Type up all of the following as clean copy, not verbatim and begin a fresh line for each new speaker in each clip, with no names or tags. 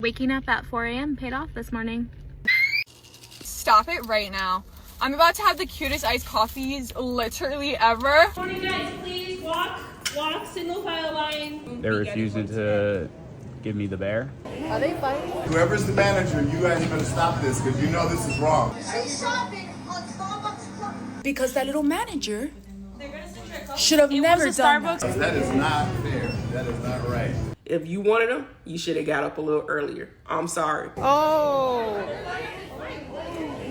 Waking up at 4 a.m. paid off this morning.
Stop it right now. I'm about to have the cutest iced coffees literally ever.
Morning guys, please walk, single file line.
They're refusing to give me the bear.
Are they fighting?
Whoever's the manager, you guys better stop this because you know this is wrong.
Because that little manager should have never done that.
That is not fair. That is not right.
If you wanted them, you should have got up a little earlier. I'm sorry.
Oh.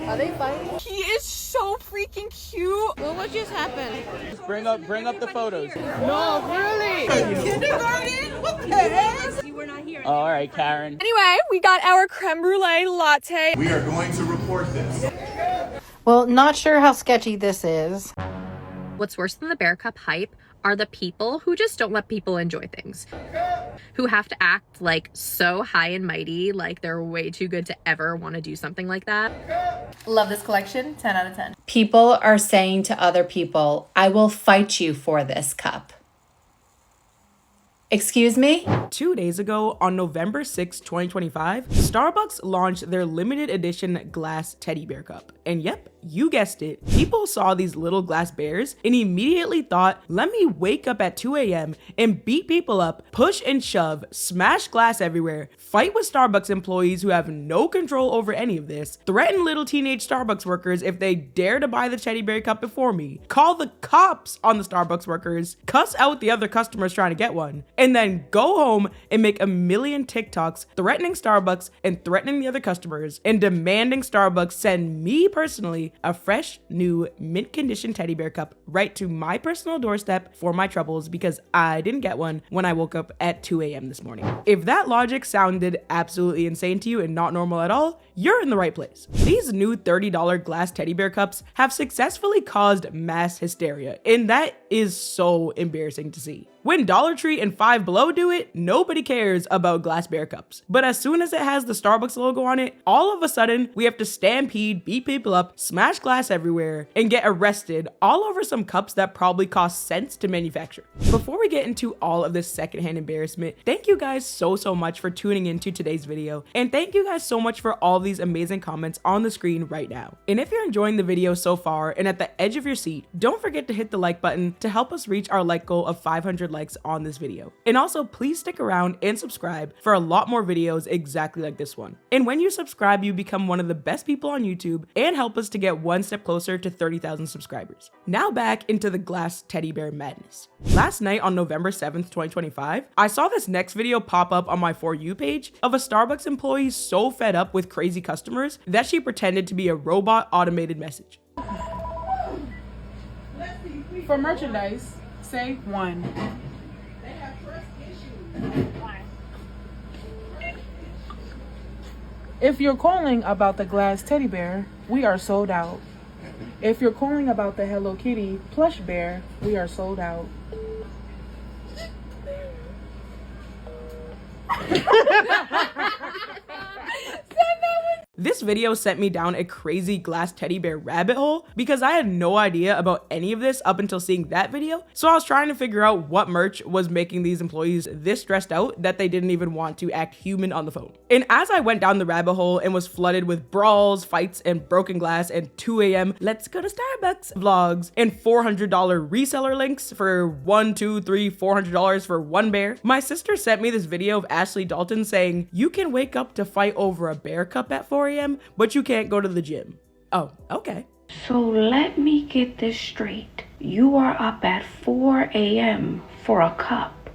Are they fighting? He is so freaking cute. Well, what just happened?
Bring up the photos.
No, really? Kindergarten? What the heck?
You were not here.
Oh, all right, Karen.
Anyway, we got our creme brulee latte.
We are going to report this.
Well, not sure how sketchy this is.
What's worse than the bear cup hype are the people who just don't let people enjoy things. Who have to act like so high and mighty, like they're way too good to ever want to do something like that.
Love this collection, 10 out of 10.
People are saying to other people, I will fight you for this cup. Excuse me?
2 days ago, on November 6, 2025, Starbucks launched their limited edition glass teddy bear cup. And yep, you guessed it, people saw these little glass bears and immediately thought, let me wake up at 2 a.m. and beat people up, push and shove, smash glass everywhere, fight with Starbucks employees who have no control over any of this, threaten little teenage Starbucks workers if they dare to buy the teddy bear cup before me, call the cops on the Starbucks workers, cuss out the other customers trying to get one, and then go home and make a million TikToks threatening Starbucks and threatening the other customers and demanding Starbucks send me personally a fresh, new, mint condition teddy bear cup right to my personal doorstep for my troubles because I didn't get one when I woke up at 2 a.m. this morning. If that logic sounded absolutely insane to you and not normal at all, you're in the right place. These new $30 glass teddy bear cups have successfully caused mass hysteria, and that is so embarrassing to see. When Dollar Tree and Five Below do it, nobody cares about glass bear cups. But as soon as it has the Starbucks logo on it, all of a sudden, we have to stampede, beat people up, smash glass everywhere, and get arrested all over some cups that probably cost cents to manufacture. Before we get into all of this secondhand embarrassment, thank you guys so much for tuning into today's video. And thank you guys so much for all these amazing comments on the screen right now. And if you're enjoying the video so far and at the edge of your seat, don't forget to hit the like button to help us reach our like goal of 500 likes on this video. And also please stick around and subscribe for a lot more videos exactly like this one. And when you subscribe, you become one of the best people on YouTube and help us to get one step closer to 30,000 subscribers. Now back into the glass teddy bear madness. Last night on November 7th, 2025, I saw this next video pop up on my For You page of a Starbucks employee so fed up with crazy customers that she pretended to be a robot automated message.
For merchandise, say 1. If you're calling about the glass teddy bear, we are sold out. If you're calling about the Hello Kitty plush bear, we are sold out.
This video sent me down a crazy glass teddy bear rabbit hole because I had no idea about any of this up until seeing that video. So I was trying to figure out what merch was making these employees this stressed out that they didn't even want to act human on the phone. And as I went down the rabbit hole and was flooded with brawls, fights, and broken glass and 2 a.m. let's go to Starbucks vlogs and $400 reseller links for $1, $2, $3, $400 for one bear, my sister sent me this video of Ashley Dalton saying, you can wake up to fight over a bear cup at 4 a.m., but you can't go to the gym. Oh, okay.
So let me get this straight. You are up at 4 a.m. for a cup,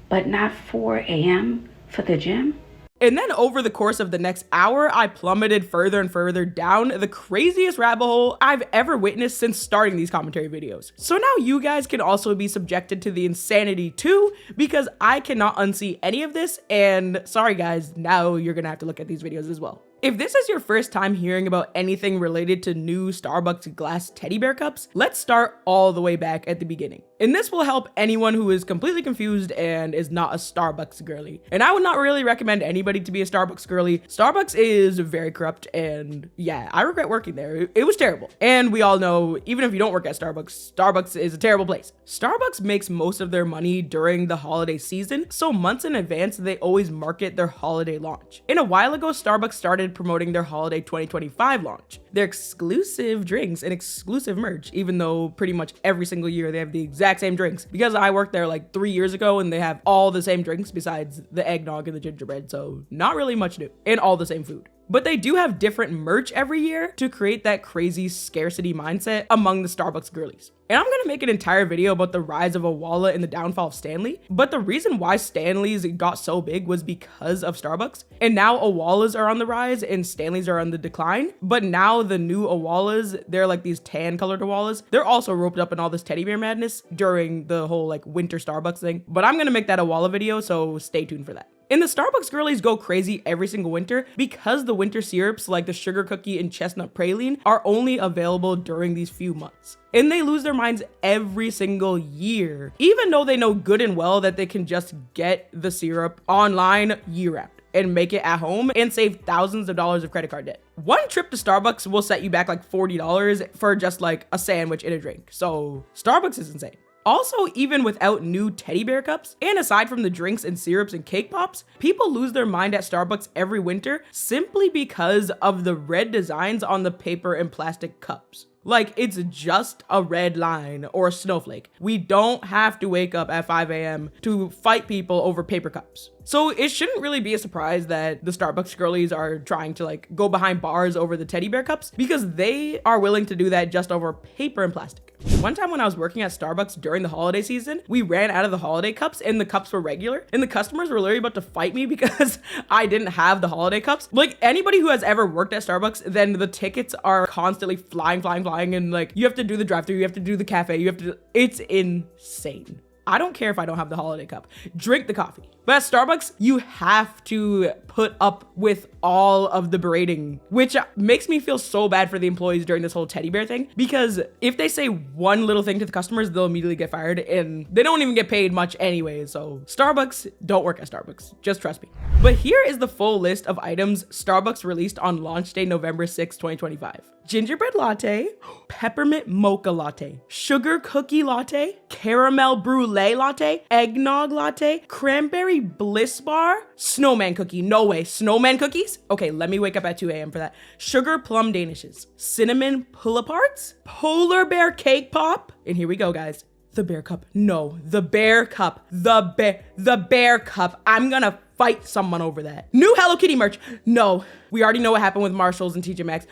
but not 4 a.m. for the gym?
And then over the course of the next hour, I plummeted further and further down the craziest rabbit hole I've ever witnessed since starting these commentary videos. So now you guys can also be subjected to the insanity too, because I cannot unsee any of this. And sorry guys, now you're gonna have to look at these videos as well. If this is your first time hearing about anything related to new Starbucks glass teddy bear cups, let's start all the way back at the beginning. And this will help anyone who is completely confused and is not a Starbucks girly. And I would not really recommend anybody to be a Starbucks girly. Starbucks is very corrupt, and yeah, I regret working there. It was terrible. And we all know, even if you don't work at Starbucks, Starbucks is a terrible place. Starbucks makes most of their money during the holiday season, so months in advance, they always market their holiday launch. And a while ago, Starbucks started promoting their holiday 2025 launch. Their exclusive drinks and exclusive merch, even though pretty much every single year they have the exact same drinks. Because I worked there like 3 years ago and they have all the same drinks besides the eggnog and the gingerbread, so not really much new, and all the same food. But they do have different merch every year to create that crazy scarcity mindset among the Starbucks girlies. And I'm gonna make an entire video about the rise of Owala and the downfall of Stanley. But the reason why Stanley's got so big was because of Starbucks. And now Owalas are on the rise and Stanley's are on the decline. But now the new Owalas, they're like these tan colored Owalas. They're also roped up in all this teddy bear madness during the whole like winter Starbucks thing. But I'm gonna make that Owala video, so stay tuned for that. And the Starbucks girlies go crazy every single winter because the winter syrups like the sugar cookie and chestnut praline are only available during these few months. And they lose their minds every single year, even though they know good and well that they can just get the syrup online year-round and make it at home and save thousands of dollars of credit card debt. One trip to Starbucks will set you back like $40 for just like a sandwich and a drink. So Starbucks is insane. Also, even without new teddy bear cups, and aside from the drinks and syrups and cake pops, people lose their mind at Starbucks every winter simply because of the red designs on the paper and plastic cups. Like, it's just a red line or a snowflake. We don't have to wake up at 5 a.m. to fight people over paper cups. So it shouldn't really be a surprise that the Starbucks girlies are trying to like go behind bars over the teddy bear cups, because they are willing to do that just over paper and plastic. One time when I was working at Starbucks during the holiday season, we ran out of the holiday cups and the cups were regular, and the customers were literally about to fight me because I didn't have the holiday cups. Like, anybody who has ever worked at Starbucks, then the tickets are constantly flying, and like you have to do the drive-thru, you have to do the cafe, it's insane. I don't care if I don't have the holiday cup. Drink the coffee. But at Starbucks, you have to put up with all of the berating, which makes me feel so bad for the employees during this whole teddy bear thing, because if they say one little thing to the customers, they'll immediately get fired, and they don't even get paid much anyway. So Starbucks, don't work at Starbucks. Just trust me. But here is the full list of items Starbucks released on launch day November 6, 2025. Gingerbread latte, peppermint mocha latte, sugar cookie latte, caramel brulee latte, eggnog latte, cranberry bliss bar, snowman cookie. No way, snowman cookies? Okay, let me wake up at 2 a.m. for that. Sugar plum danishes, cinnamon pull-aparts, polar bear cake pop, and here we go, guys. The bear cup. No, the bear cup. The bear cup. I'm gonna fight someone over that. New Hello Kitty merch. No, we already know what happened with Marshalls and TJ Maxx.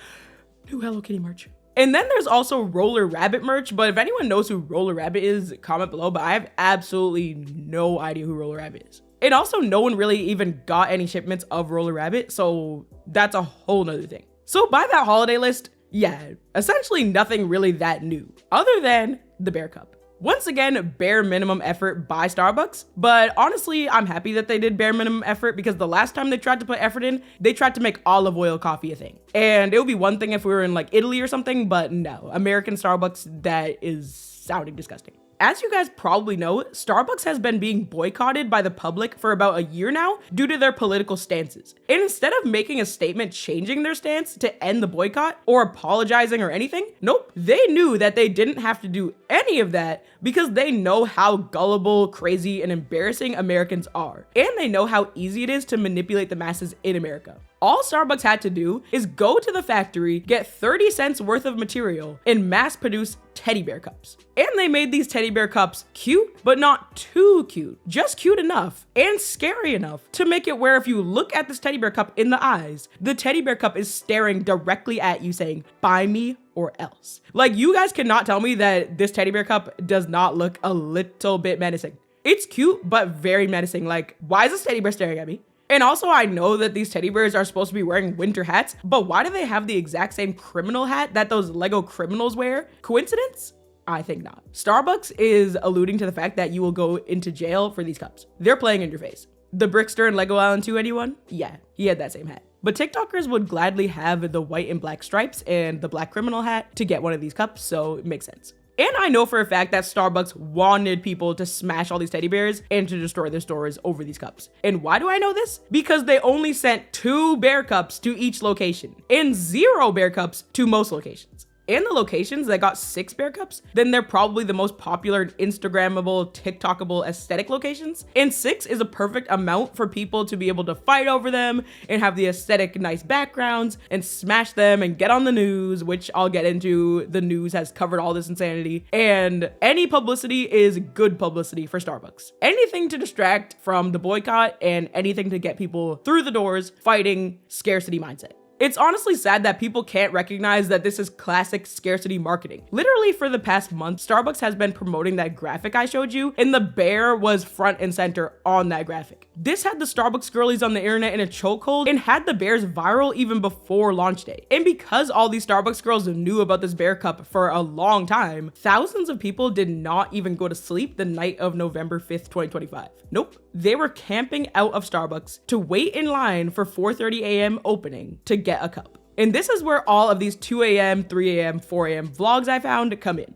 New Hello Kitty merch. And then there's also Roller Rabbit merch, but if anyone knows who Roller Rabbit is, comment below, but I have absolutely no idea who Roller Rabbit is. And also, no one really even got any shipments of Roller Rabbit, so that's a whole nother thing. So by that holiday list, yeah, essentially nothing really that new, other than the bear cup. Once again, bare minimum effort by Starbucks, but honestly, I'm happy that they did bare minimum effort, because the last time they tried to put effort in, they tried to make olive oil coffee a thing. And it would be one thing if we were in like Italy or something, but no, American Starbucks, that is sounding disgusting. As you guys probably know, Starbucks has been being boycotted by the public for about a year now due to their political stances. And instead of making a statement changing their stance to end the boycott or apologizing or anything, nope, they knew that they didn't have to do any of that because they know how gullible, crazy, and embarrassing Americans are. And they know how easy it is to manipulate the masses in America. All Starbucks had to do is go to the factory, get 30 cents worth of material, and mass produce teddy bear cups. And they made these teddy bear cups cute, but not too cute. Just cute enough and scary enough to make it where if you look at this teddy bear cup in the eyes, the teddy bear cup is staring directly at you saying, "Buy me or else." Like, you guys cannot tell me that this teddy bear cup does not look a little bit menacing. It's cute, but very menacing. Like, why is this teddy bear staring at me? And also, I know that these teddy bears are supposed to be wearing winter hats, but why do they have the exact same criminal hat that those Lego criminals wear? Coincidence? I think not. Starbucks is alluding to the fact that you will go into jail for these cups. They're playing in your face. The Brickster in Lego Island 2, anyone? Yeah, he had that same hat. But TikTokers would gladly have the white and black stripes and the black criminal hat to get one of these cups, so it makes sense. And I know for a fact that Starbucks wanted people to smash all these teddy bears and to destroy their stores over these cups. And why do I know this? Because they only sent 2 bear cups to each location and 0 bear cups to most locations. And the locations that got 6 bear cups, then they're probably the most popular Instagrammable, TikTokable aesthetic locations. And 6 is a perfect amount for people to be able to fight over them and have the aesthetic nice backgrounds and smash them and get on the news, which I'll get into. The news has covered all this insanity. And any publicity is good publicity for Starbucks. Anything to distract from the boycott and anything to get people through the doors fighting scarcity mindset. It's honestly sad that people can't recognize that this is classic scarcity marketing. Literally for the past month, Starbucks has been promoting that graphic I showed you, and the bear was front and center on that graphic. This had the Starbucks girlies on the internet in a chokehold and had the bears viral even before launch day. And because all these Starbucks girls knew about this bear cup for a long time, thousands of people did not even go to sleep the night of November 5th, 2025. Nope. They were camping out of Starbucks to wait in line for 4:30 a.m. opening to get a cup. And this is where all of these 2 a.m., 3 a.m., 4 a.m. vlogs I found come in.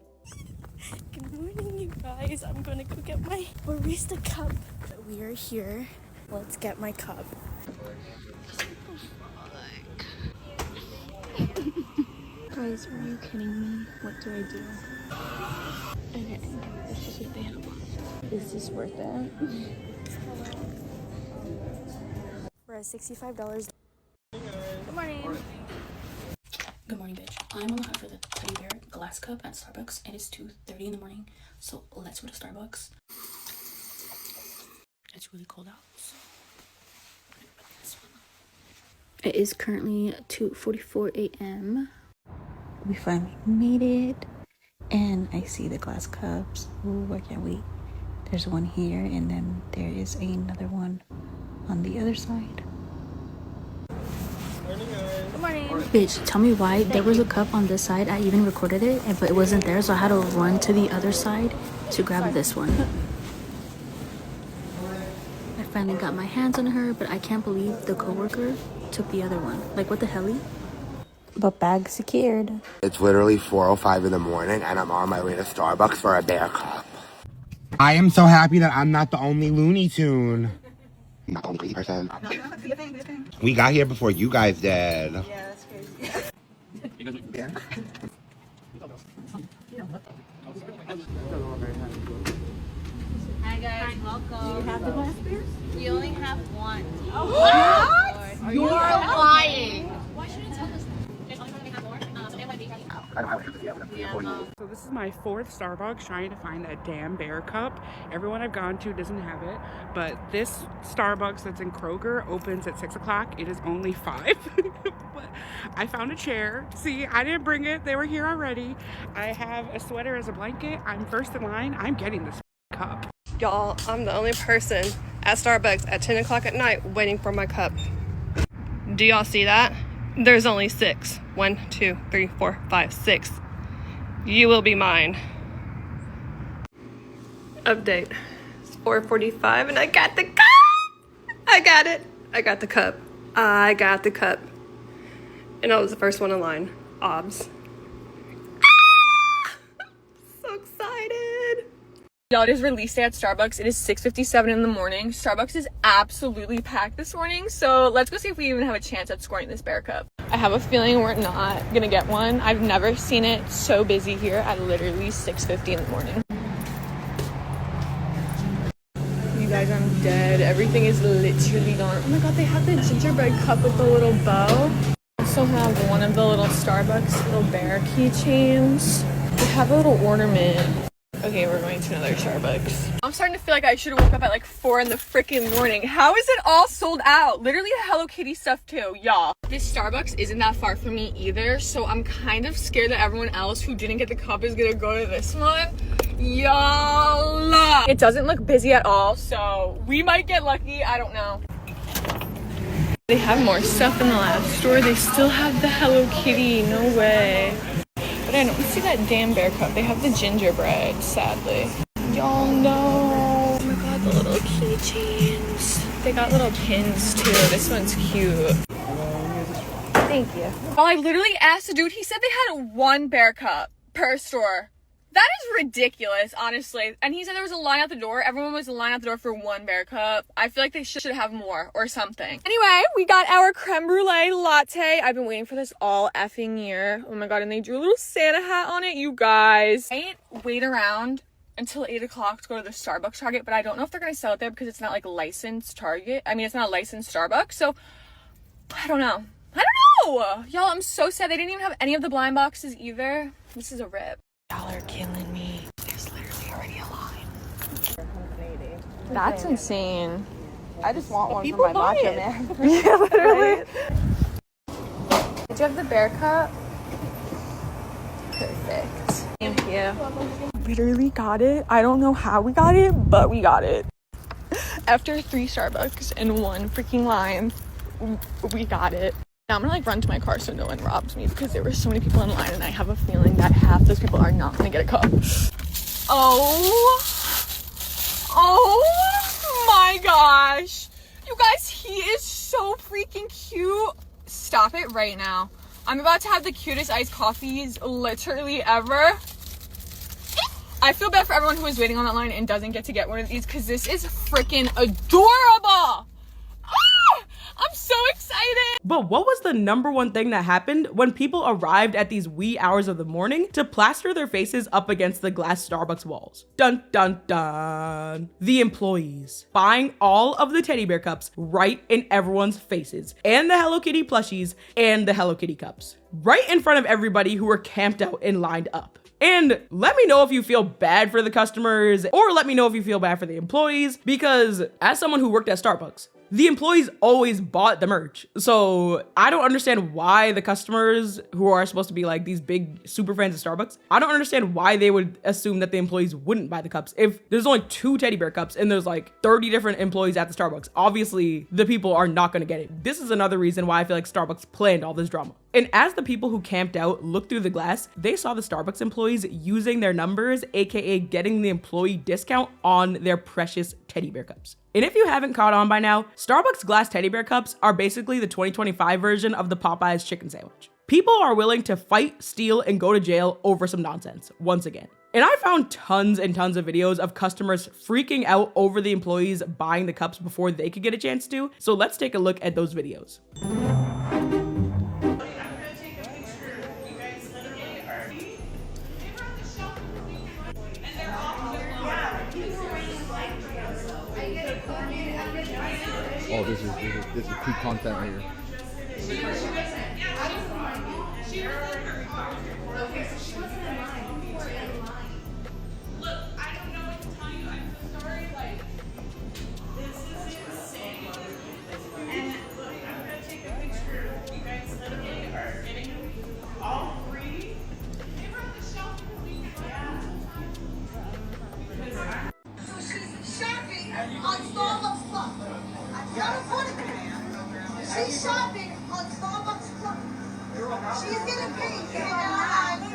Good morning, you guys. I'm gonna go get my barista cup. We are here. Let's get my cup. Guys, are you kidding me? What do I do? Okay, this is what they have. Is this worth it? We're at $65. Good morning.
Good morning, bitch. I'm on the hunt for the teddy bear glass cup at Starbucks. It is 2:30 in the morning, so let's go to Starbucks. It's really cold out, so I'm gonna put this one on. It is currently 2:44 a.m.
We finally made it, and I see the glass cups. Ooh, I can't wait. There's one here, and then there is another one on the other side.
Good morning.
Bitch, tell me why there was a cup on this side. I even recorded it, but it wasn't there, so I had to run to the other side to grab this one. I finally got my hands on her, but I can't believe the coworker took the other one. Like, what the hell?
But bag secured.
It's literally 4:05 in the morning, and I'm on my way to Starbucks for a bear cup.
I am so happy that I'm not the only Looney Tune.
Not the only crazy person.
We got here before you guys did.
Yeah, that's crazy.
Hi guys, welcome. Do you have the glass beers? You only have one.
Oh, what?
You're lying.
Why shouldn't you tell us
So this is my 4th Starbucks trying to find that damn bear cup. Everyone I've gone to doesn't have it, but this Starbucks that's in Kroger opens at 6 o'clock. It is only 5. But I found a chair. See, I didn't bring it. They were here already. I have a sweater as a blanket. I'm first in line. I'm getting this cup.
Y'all, I'm the only person at Starbucks at 10 o'clock at night waiting for my cup. Do y'all see that? There's only 6. 1, 2, 3, 4, 5, 6. You will be mine. Update. It's 4:45 and I got the cup! I got it. I got the cup. I got the cup. And I was the first one in line. Obs. So excited. Y'all, it is release day at Starbucks. It is 6:57 in the morning. Starbucks is absolutely packed this morning, so let's go see if we even have a chance at scoring this bear cup. I have a feeling we're not gonna get one. I've never seen it so busy here at literally 6:50 in the morning. You guys, I'm dead. Everything is literally gone. Oh my god, they have the gingerbread cup with the little bow. Also have one of the little Starbucks little bear keychains. They have a little ornament. Okay, we're going to another Starbucks. I'm starting to feel like I should have woke up at like 4 in the freaking morning. How is it all sold out? Literally Hello Kitty stuff too, y'all. This Starbucks isn't that far from me either, so I'm kind of scared that everyone else who didn't get the cup is gonna go to this one. Y'all. It doesn't look busy at all, so we might get lucky, I don't know. They have more stuff in the last store. They still have the Hello Kitty, no way. But I don't see that damn bear cup. They have the gingerbread, sadly. Y'all know. Oh my god, the little keychains. They got little pins too. This one's cute. Thank you. Well, I literally asked the dude, he said they had 1 bear cup per store. That is ridiculous, honestly. And he said there was a line out the door. Everyone was in line out the door for 1 bear cup. I feel like they should have more or something. Anyway, we got our creme brulee latte. I've been waiting for this all effing year. Oh my god, and they drew a little Santa hat on it, you guys. I ain't wait around until 8 o'clock to go to the Starbucks Target, but I don't know if they're gonna sell it there because it's not like a licensed Target. I mean, it's not a licensed Starbucks, so I don't know. Y'all, I'm so sad. They didn't even have any of the blind boxes either. This is a rip. Y'all are killing me. There's literally already a line. That's insane.
I just want one for my matcha, man.
Yeah, literally. Did you have the bear cup? Perfect. Thank you. Literally got it. I don't know how we got it, but we got it. After 3 Starbucks and 1 freaking line, we got it. Now I'm gonna like run to my car so no one robs me because there were so many people in line and I have a feeling that half those people are not gonna get a cup. Oh my gosh. You guys, he is so freaking cute. Stop it right now. I'm about to have the cutest iced coffees literally ever. I feel bad for everyone who is waiting on that line and doesn't get to get one of these because this is freaking adorable. I'm so excited.
But what was the #1 thing that happened when people arrived at these wee hours of the morning to plaster their faces up against the glass Starbucks walls? Dun dun dun. The employees buying all of the teddy bear cups right in everyone's faces, and the Hello Kitty plushies and the Hello Kitty cups right in front of everybody who were camped out and lined up. And let me know if you feel bad for the customers, or let me know if you feel bad for the employees, because as someone who worked at Starbucks, the employees always bought the merch. So I don't understand why the customers who are supposed to be like these big super fans of Starbucks, I don't understand why they would assume that the employees wouldn't buy the cups. If there's only 2 teddy bear cups and there's like 30 different employees at the Starbucks, obviously the people are not gonna get it. This is another reason why I feel like Starbucks planned all this drama. And as the people who camped out looked through the glass, they saw the Starbucks employees using their numbers, aka getting the employee discount on their precious teddy bear cups. And if you haven't caught on by now, Starbucks glass teddy bear cups are basically the 2025 version of the Popeyes chicken sandwich. People are willing to fight, steal, and go to jail over some nonsense, once again. And I found tons and tons of videos of customers freaking out over the employees buying the cups before they could get a chance to, so let's take a look at those videos.
Oh, this is peak content right here.
She's shopping on Starbucks Club. She's gonna pay $5.06.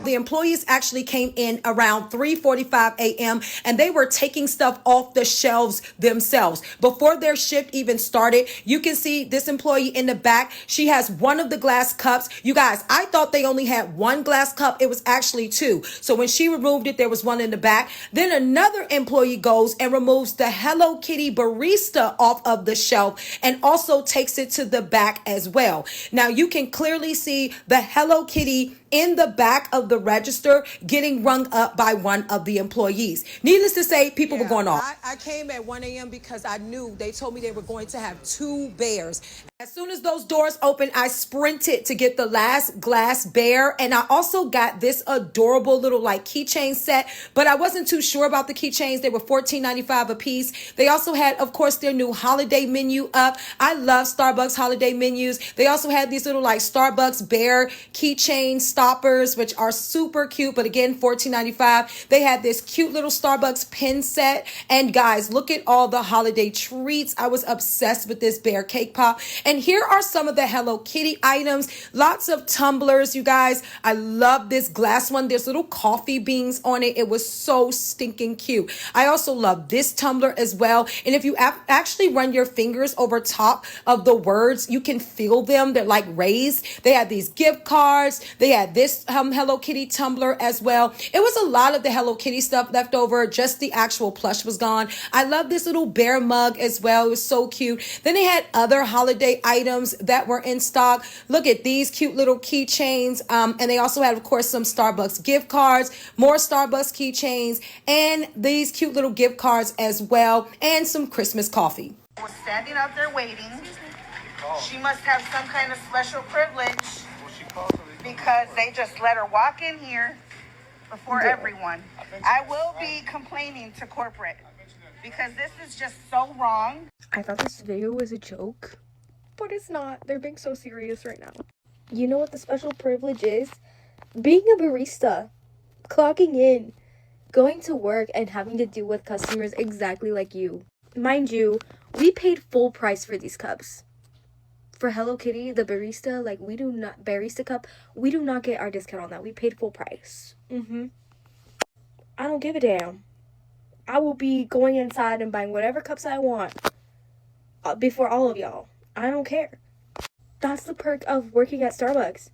The employees actually came in around 3:45 a.m. and they were taking stuff off the shelves themselves. Before their shift even started, you can see this employee in the back. She has one of the glass cups. You guys, I thought they only had 1 glass cup. It was actually 2. So when she removed it, there was 1 in the back. Then another employee goes and removes the Hello Kitty barista off of the shelf and also takes it to the back as well. Now you can clearly see the Hello Kitty in the back of the register getting rung up by one of the employees. Needless to say, people were going off. I came at 1 a.m. because I knew they told me they were going to have 2 bears. As soon as those doors opened, I sprinted to get the last glass bear. And I also got this adorable little like keychain set, but I wasn't too sure about the keychains. They were $14.95 a piece. They also had, of course, their new holiday menu up. I love Starbucks holiday menus. They also had these little like Starbucks bear keychain stoppers, which are super cute. But again, $14.95. They had this cute little Starbucks pin set. And guys, look at all the holiday treats. I was obsessed with this bear cake pop. And And here are some of the Hello Kitty items. Lots of tumblers, you guys. I love this glass one. There's little coffee beans on it. It was so stinking cute. I also love this tumbler as well. And if you actually run your fingers over top of the words, you can feel them. They're like raised. They had these gift cards. They had this Hello Kitty tumbler as well. It was a lot of the Hello Kitty stuff left over. Just the actual plush was gone. I love this little bear mug as well. It was so cute. Then they had other holiday items that were in stock. Look at these cute little keychains. And they also had, of course, some Starbucks gift cards, more Starbucks keychains, and these cute little gift cards as well, and some Christmas coffee.
Was standing out there waiting. She must have some kind of special privilege because they just let her walk in here before everyone. I will be complaining to corporate because this is just so wrong.
I thought this video was a joke, but it's not. They're being so serious right now. You know what the special privilege is? Being a barista, clocking in, going to work, and having to deal with customers exactly like you. Mind you, we paid full price for these cups. For Hello Kitty, the barista, like we do not, barista cup, we do not get our discount on that. We paid full price. I don't give a damn. I will be going inside and buying whatever cups I want before all of y'all. I don't care. That's the perk of working at Starbucks.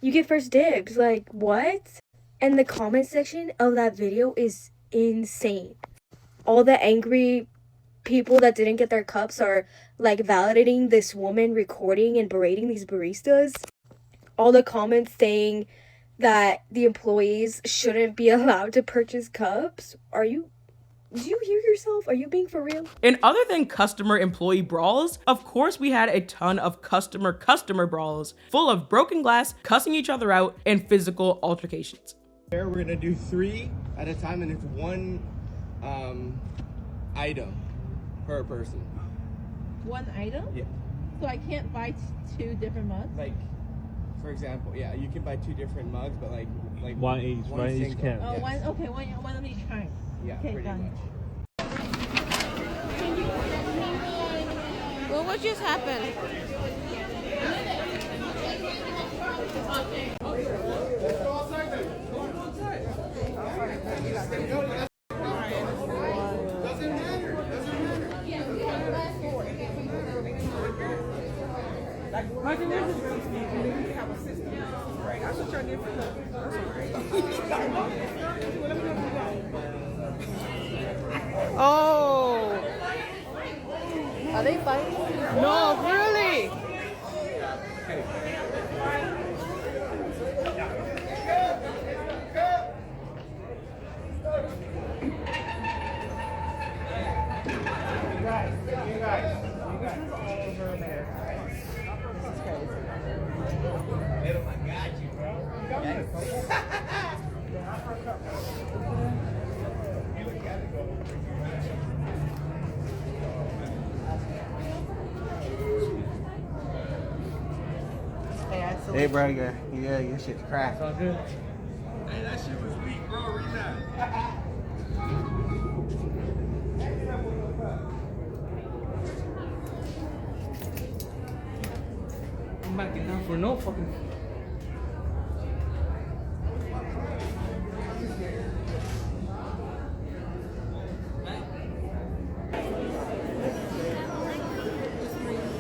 You get first dibs. Like, what? And the comment section of that video is insane. All the angry people that didn't get their cups are like validating this woman recording and berating these baristas. All the comments saying that the employees shouldn't be allowed to purchase cups. Do you hear yourself? Are you being for real?
And other than customer-employee brawls, of course we had a ton of customer-customer brawls, full of broken glass, cussing each other out, and physical altercations.
We're gonna do 3 at a time, and it's one item per person.
One item?
Yeah.
So I can't buy 2 different mugs?
Like, for example, yeah, you can buy 2 different mugs, but like
one each can.
Oh,
yes.
one of each kind.
Yeah,
okay,
pretty
done.
much.
Well, what just happened?
Oh, are they fighting? No, really?
Hey, bro, yeah, your shit's cracked. All good.
Hey, that shit was weak, bro. Read that.
I'm not getting down for no fucking.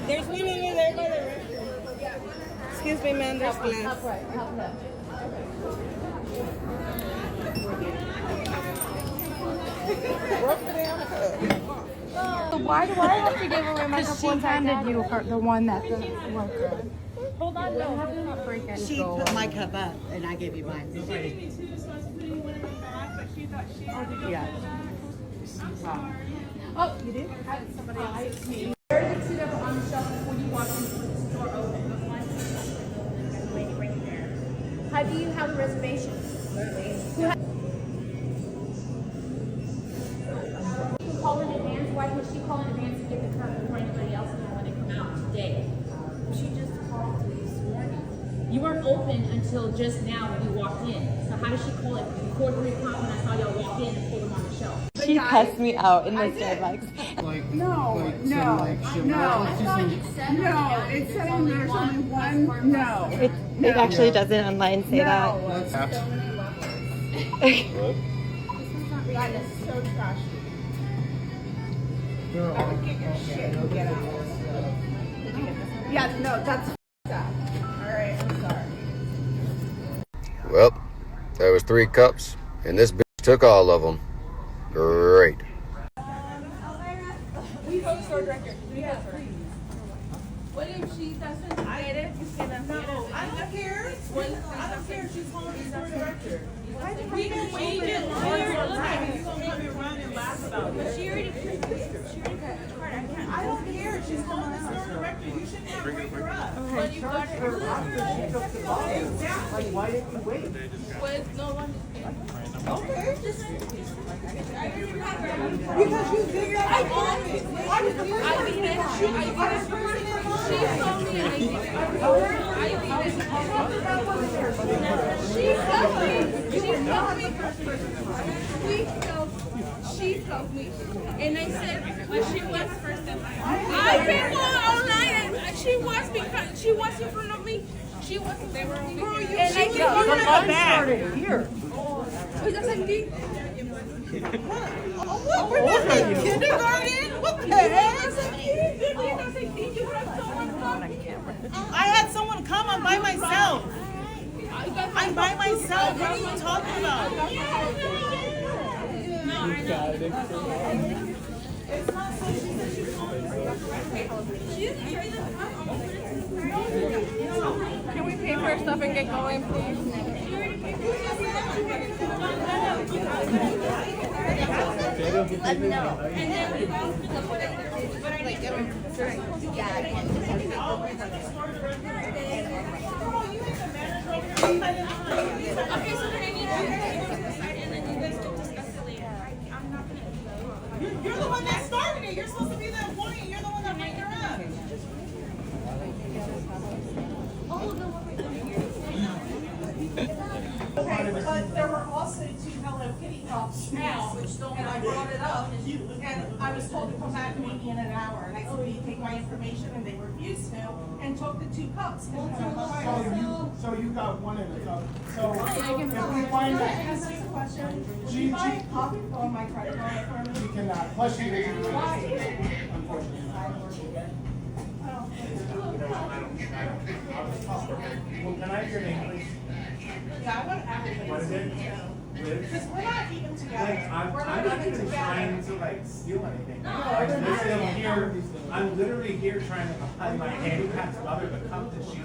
There's one over there by the restroom. Excuse me, man, there's glass.
Why do I have to give away my cup? She handed you the one that the worker. Hold on, no, not break it.
She put my cup up, and I gave you mine. Yeah.
Oh, you did? Somebody else. Me. Where did it sit up on the shelf when you walked into the store open? Right there. How do you have a reservation? Call in advance. Why would she call in advance to get the cup before anybody else knew when it come out today? She just called this morning. You weren't open until just now when you walked in. So how did she call it before 3 o'clock when I saw y'all walk in and pull them on the shelf?
She cussed me out in the Starbucks.
No, it's saying there's only one. No.
It actually doesn't online say that.
That is so trashy. I would get your shit and get out. Yeah, no, that's up. Alright, I'm sorry.
Well, there was 3 cups, and this bitch took all of them. Great.
We go store director. What if she doesn't get it? No, I don't care. I don't care if she's home and store director. We can change it. You're gonna make me run and laugh about it. She already put the card. I don't care. She's home and store director. You shouldn't have to wake her up. But you got it. Exactly. Why didn't you wait? With no one. Okay, just because you did that. I did it. She told me and I did it. She told me. And I said, well, she was first in line. I came all night and she was because she was in front of me. She wasn't there. And I said, here. Was that something? What? We're not in kindergarten? What the heck?
I had someone come. I'm by myself. I'm by myself. What are you talking about?
It's not so she said she's home.
Can we pay for our stuff and get going, please?
Let me know. And then we go. Okay, so then I need to decide and then you guys can discuss it later. I'm not going to do that.
You're the one that started it. You're supposed to be that point. You're the one that made her up.
Okay, but there were also 2 Hello Kitty cups out, and I brought it up, and I was told to come back and meet me in an hour. And I said, will you take my information? And they refused to, and took the 2 cups.
So you got one in a cup. So if we find
Can I ask you a question? Can you buy a cup on my credit card for me?
you cannot. Plus you didn't do it.
Unfortunately.
Well, can I have your name, please?
Yeah, I want everything.
What is it?
Because we're not even together.
I'm
We're
not
not even
even
together.
trying to steal anything.
No,
I'm literally here trying to find my handicapped mother the cup that she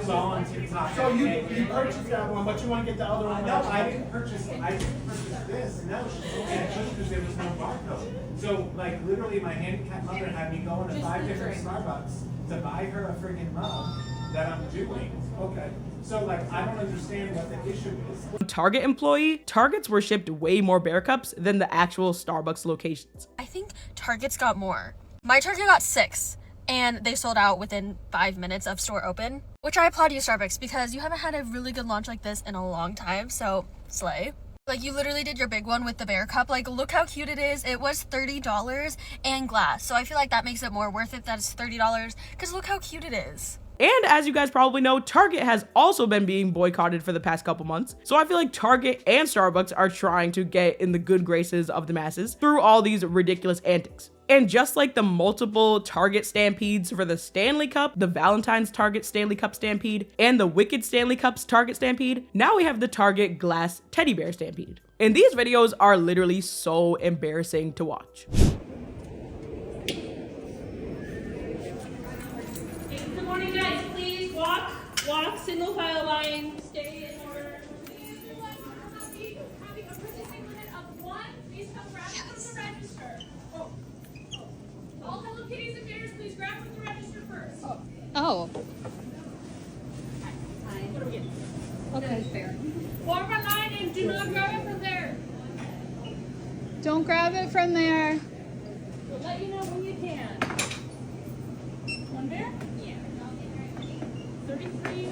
saw on TikTok. So you purchased that one, but you want to get the other one? No, I didn't purchase this. No, she told me I couldn't because there was no barcode. So like literally my handicapped mother had me going to 5 different Starbucks to buy her a friggin' mug that I'm doing. Okay. So like I don't understand what the issue is.
Target employee, Targets were shipped way more bear cups than the actual Starbucks locations.
I think Target's got more. My Target got 6 and they sold out within 5 minutes of store open, which I applaud you, Starbucks, because you haven't had a really good launch like this in a long time, so slay. Like, you literally did your big one with the bear cup. Like, look how cute it is. It was $30 and glass, so I feel like that makes it more worth it that it's $30, because look how cute it is.
And as you guys probably know, Target has also been being boycotted for the past couple months. So I feel like Target and Starbucks are trying to get in the good graces of the masses through all these ridiculous antics. And just like the multiple Target stampedes for the Stanley Cup, the Valentine's Target Stanley Cup stampede, and the Wicked Stanley Cup's Target stampede, now we have the Target Glass Teddy Bear stampede. And these videos are literally so embarrassing to watch.
Good morning, guys. Please walk, single file line, stay in order. All Hello Kitties and bears, please grab from the register first.
Oh.
Okay, fair. Form a line and do not grab it from there.
Don't grab it from there.
We'll let you know when you can. One bear? Yeah. 33.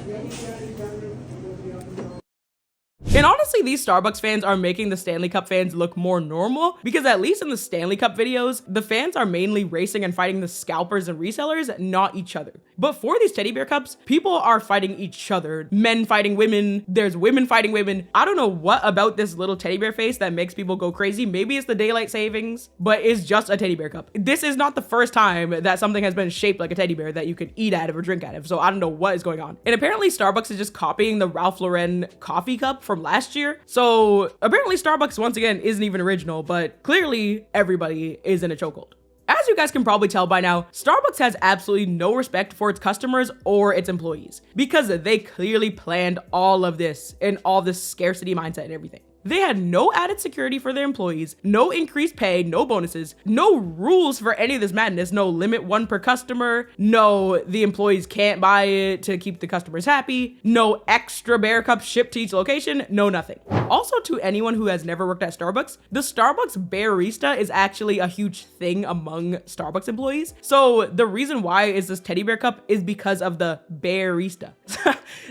And honestly, these Starbucks fans are making the Stanley Cup fans look more normal, because at least in the Stanley Cup videos, the fans are mainly racing and fighting the scalpers and resellers, not each other. But for these teddy bear cups, people are fighting each other. Men fighting women, there's women fighting women. I don't know what about this little teddy bear face that makes people go crazy. Maybe it's the daylight savings, but it's just a teddy bear cup. This is not the first time that something has been shaped like a teddy bear that you could eat out of or drink out of, so I don't know what is going on. And apparently Starbucks is just copying the Ralph Lauren coffee cup from last year. So apparently Starbucks once again isn't even original, but clearly everybody is in a chokehold. As you guys can probably tell by now, Starbucks has absolutely no respect for its customers or its employees, because they clearly planned all of this and all this scarcity mindset and everything. They had no added security for their employees, no increased pay, no bonuses, no rules for any of this madness, no limit one per customer, no the employees can't buy it to keep the customers happy, no extra bear cups shipped to each location, no nothing. Also, to anyone who has never worked at Starbucks, the Starbucks Bearista is actually a huge thing among Starbucks employees. So the reason why is this teddy bear cup is because of the Bearista.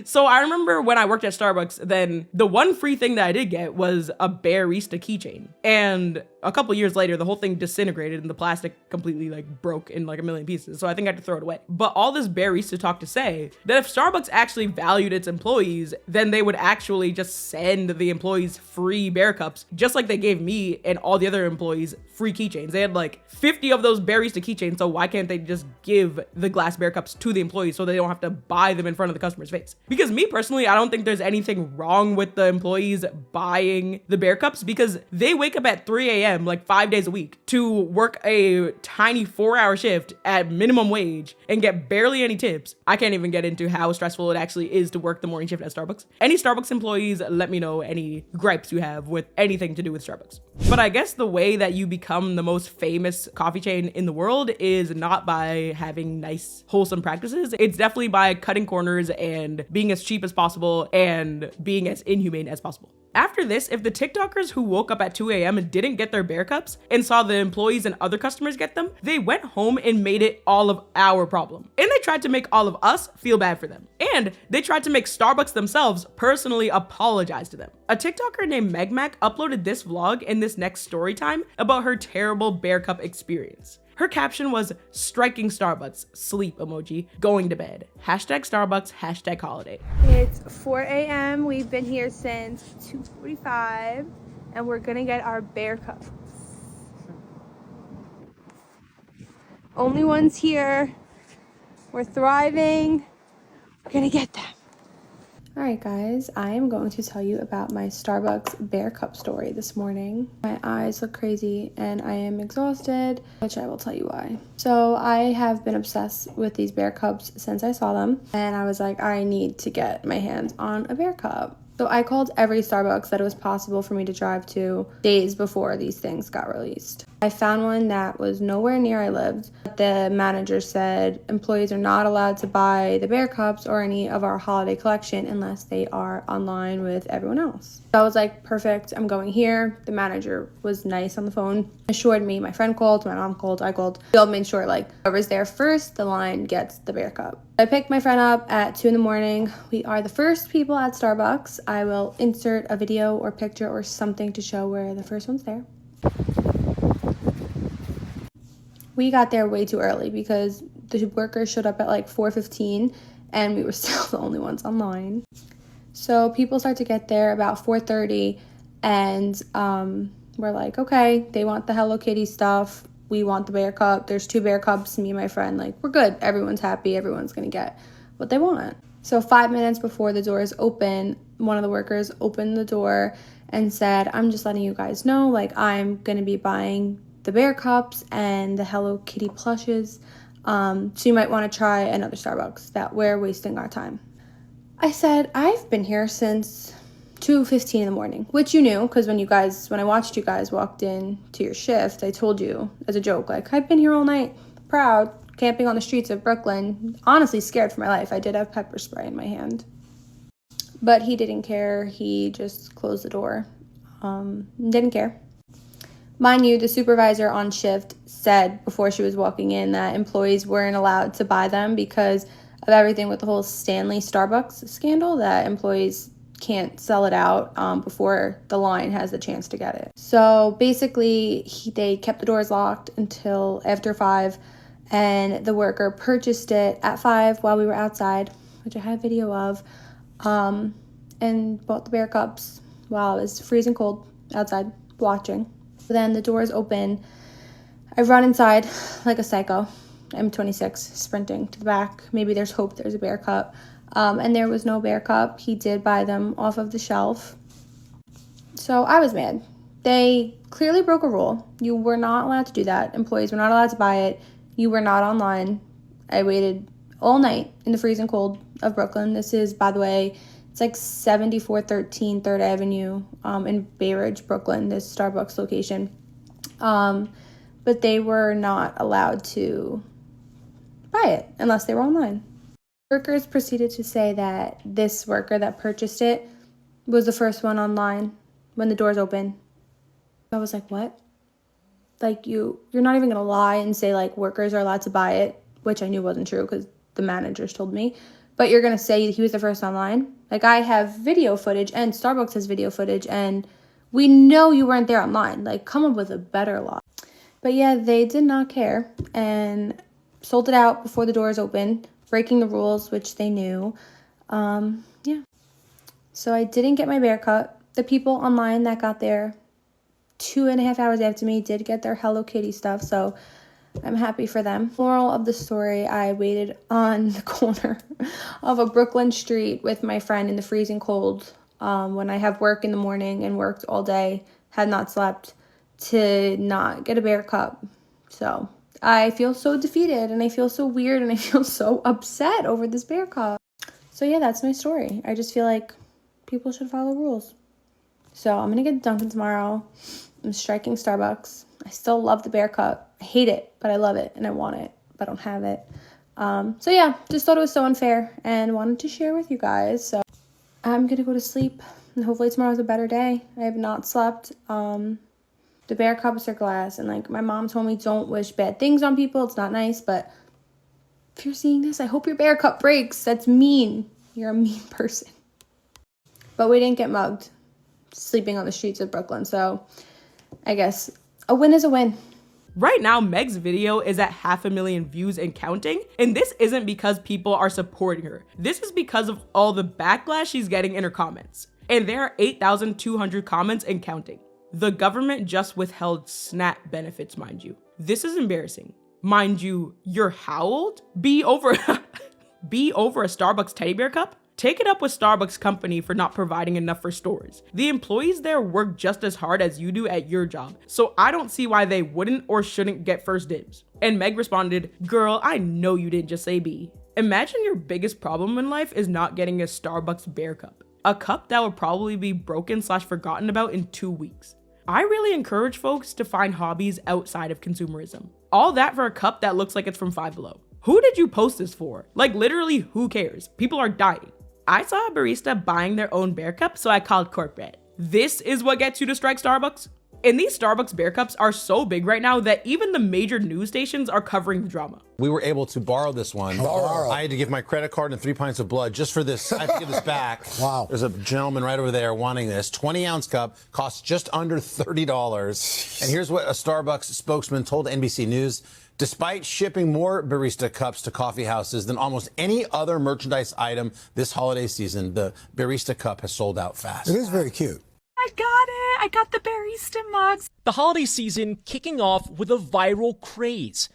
So I remember when I worked at Starbucks, then the one free thing that I did get was a Bearista keychain. And a couple years later, the whole thing disintegrated and the plastic completely like broke in like a million pieces. So I think I had to throw it away. But all this Bearista talk to say that if Starbucks actually valued its employees, then they would actually just send the employees free bear cups, just like they gave me and all the other employees free keychains. They had like 50 of those Bearista keychains. So why can't they just give the glass bear cups to the employees so they don't have to buy them in front of the customer's face? Because me personally, I don't think there's anything wrong with the employees buying the bear cups, because they wake up at 3 a.m. like 5 days a week to work a tiny 4-hour shift at minimum wage and get barely any tips. I can't even get into how stressful it actually is to work the morning shift at Starbucks. Any Starbucks employees, let me know any gripes you have with anything to do with Starbucks. But I guess the way that you become the most famous coffee chain in the world is not by having nice, wholesome practices. It's definitely by cutting corners and being as cheap as possible and being as inhumane as possible. After this, if the TikTokers who woke up at 2 a.m. and didn't get their bear cups and saw the employees and other customers get them, they went home and made it all of our problem. And they tried to make all of us feel bad for them. And they tried to make Starbucks themselves personally apologize to them. A TikToker named Megmac uploaded this vlog in this next story time about her terrible bear cup experience. Her caption was, "Striking Starbucks, sleep emoji, going to bed. Hashtag Starbucks, hashtag holiday."
It's 4 a.m. We've been here since 2:45 and we're gonna get our bear cups. Only ones here. We're thriving. We're gonna get them. Alright guys, I am going to tell you about my Starbucks bear cup story this morning. My eyes look crazy and I am exhausted, which I will tell you why. So I have been obsessed with these bear cups since I saw them, and I was like, I need to get my hands on a bear cup. So I called every Starbucks that it was possible for me to drive to days before these things got released. I found one that was nowhere near I lived. The manager said employees are not allowed to buy the bear cups or any of our holiday collection unless they are online with everyone else. So I was like, perfect, I'm going here. The manager was nice on the phone, assured me. My friend called, my mom called, I called. We all made sure like whoever's there first, the line gets the bear cup. I picked my friend up at 2 in the morning. We are the first people at Starbucks. I will insert a video or picture or something to show where the first one's there. We got there way too early because the workers showed up at like 4:15 and we were still the only ones online. So people start to get there about 4:30 and we're like, okay, they want the Hello Kitty stuff. We want the bear cup. There's 2 bear cups. Me and my friend, like, we're good. Everyone's happy. Everyone's going to get what they want. So 5 minutes before the doors open, one of the workers opened the door and said, I'm just letting you guys know, like, I'm going to be buying the bear cups and the Hello Kitty plushes. So you might want to try another Starbucks, that we're wasting our time. I said, I've been here since 2:15 in the morning, which you knew, because when I watched you guys walked in to your shift, I told you as a joke, like, I've been here all night, proud, camping on the streets of Brooklyn, honestly scared for my life. I did have pepper spray in my hand. But he didn't care. He just closed the door. Didn't care. Mind you, the supervisor on shift said before she was walking in that employees weren't allowed to buy them because of everything with the whole Stanley Starbucks scandal, that employees
can't sell it out before the line has the chance to get it. So basically, they kept the doors locked until after 5, and the worker purchased it at 5 while we were outside, which I have video of, and bought the bear cups while it was freezing cold outside watching. Then the doors open. I run inside like a psycho. I'm 26, sprinting to the back. Maybe there's hope there's a bear cup. And there was no bear cup. He did buy them off of the shelf. So I was mad. They clearly broke a rule. You were not allowed to do that. Employees were not allowed to buy it. You were not online. I waited all night in the freezing cold of Brooklyn. This is, by the way, it's like 7413 3rd Avenue in Bay Ridge, Brooklyn, this Starbucks location. But they were not allowed to buy it unless they were online. Workers proceeded to say that this worker that purchased it was the first one online when the doors opened. I was like, what? Like, you're not even going to lie and say, like, workers are allowed to buy it, which I knew wasn't true because the managers told me. But you're going to say he was the first online? Like, I have video footage, and Starbucks has video footage, and we know you weren't there online. Like, come up with a better lie. But yeah, they did not care and sold it out before the doors opened, breaking the rules, which they knew. Yeah. So I didn't get my bear cut. The people online that got there 2.5 hours after me did get their Hello Kitty stuff, so I'm happy for them. Moral of the story, I waited on the corner of a Brooklyn street with my friend in the freezing cold when I have work in the morning and worked all day, had not slept, to not get a bear cup. So I feel so defeated, and I feel so weird, and I feel so upset over this bear cup. So yeah, that's my story. I just feel like people should follow rules. So I'm gonna get Dunkin' tomorrow. I'm striking Starbucks. I still love the bear cup. I hate it, but I love it, and I want it, but I don't have it. So yeah, just thought it was so unfair and wanted to share with you guys. So I'm gonna go to sleep, and hopefully tomorrow's a better day. I have not slept. The bear cups are glass, and like my mom told me, don't wish bad things on people. It's not nice, but if you're seeing this, I hope your bear cup breaks. That's mean. You're a mean person. But we didn't get mugged sleeping on the streets of Brooklyn, so I guess a win is a win.
Right now, Meg's video is at 500,000 views and counting, and this isn't because people are supporting her. This is because of all the backlash she's getting in her comments. And there are 8,200 comments and counting. The government just withheld SNAP benefits, mind you. This is embarrassing. Mind you, you're how old? Be over a Starbucks teddy bear cup? Take it up with Starbucks company for not providing enough for stores. The employees there work just as hard as you do at your job, so I don't see why they wouldn't or shouldn't get first dibs. And Meg responded, girl, I know you didn't just say B. Imagine your biggest problem in life is not getting a Starbucks bear cup. A cup that would probably be broken/forgotten about in 2 weeks. I really encourage folks to find hobbies outside of consumerism. All that for a cup that looks like it's from Five Below. Who did you post this for? Like literally, who cares? People are dying. I saw a barista buying their own bear cup, so I called corporate. This is what gets you to strike Starbucks? And these Starbucks bear cups are so big right now that even the major news stations are covering the drama.
We were able to borrow this one. I had to give my credit card and 3 pints of blood just for this. I have to give this back. Wow. There's a gentleman right over there wanting this. 20-ounce cup costs just under $30. And here's what a Starbucks spokesman told NBC News. Despite shipping more barista cups to coffee houses than almost any other merchandise item this holiday season, the barista cup has sold out fast.
It is very cute.
I got it! I got the barista mugs! The holiday season kicking off with a viral craze.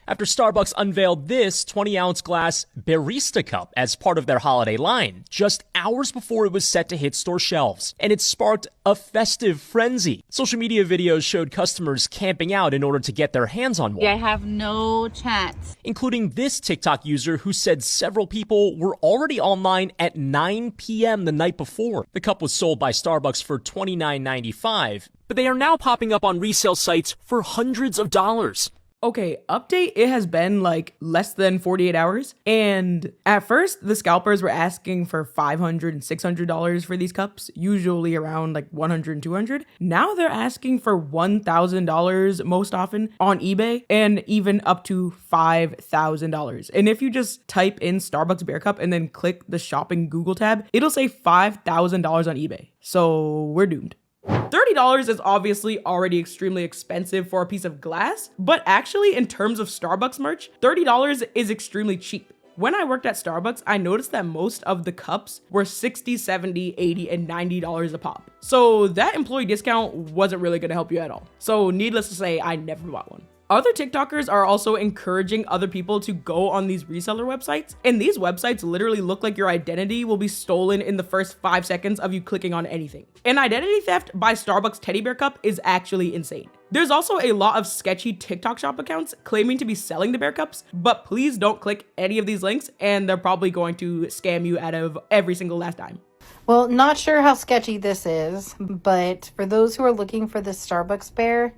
After Starbucks unveiled this 20-ounce glass barista cup as part of their holiday line, just hours before it was set to hit store shelves. And it sparked a festive frenzy. Social media videos showed customers camping out in order to get their hands on one.
I have no chance.
Including this TikTok user who said several people were already online at 9 p.m. the night before. The cup was sold by Starbucks for $29.95, but they are now popping up on resale sites for hundreds of dollars.
Okay, update, it has been like less than 48 hours. And at first, the scalpers were asking for $500 and $600 for these cups, usually around like $100 and $200. Now they're asking for $1,000 most often on eBay, and even up to $5,000. And if you just type in Starbucks Bear Cup and then click the shopping Google tab, it'll say $5,000 on eBay. So we're doomed. $30 is obviously already extremely expensive for a piece of glass, but actually in terms of Starbucks merch, $30 is extremely cheap. When I worked at Starbucks, I noticed that most of the cups were $60, $70, $80, and $90 a pop. So that employee discount wasn't really gonna help you at all. So needless to say, I never bought one. Other TikTokers are also encouraging other people to go on these reseller websites, and these websites literally look like your identity will be stolen in the first 5 seconds of you clicking on anything. And identity theft by Starbucks Teddy Bear Cup is actually insane. There's also a lot of sketchy TikTok shop accounts claiming to be selling the bear cups, but please don't click any of these links, and they're probably going to scam you out of every single last dime.
Well, not sure how sketchy this is, but for those who are looking for this Starbucks bear,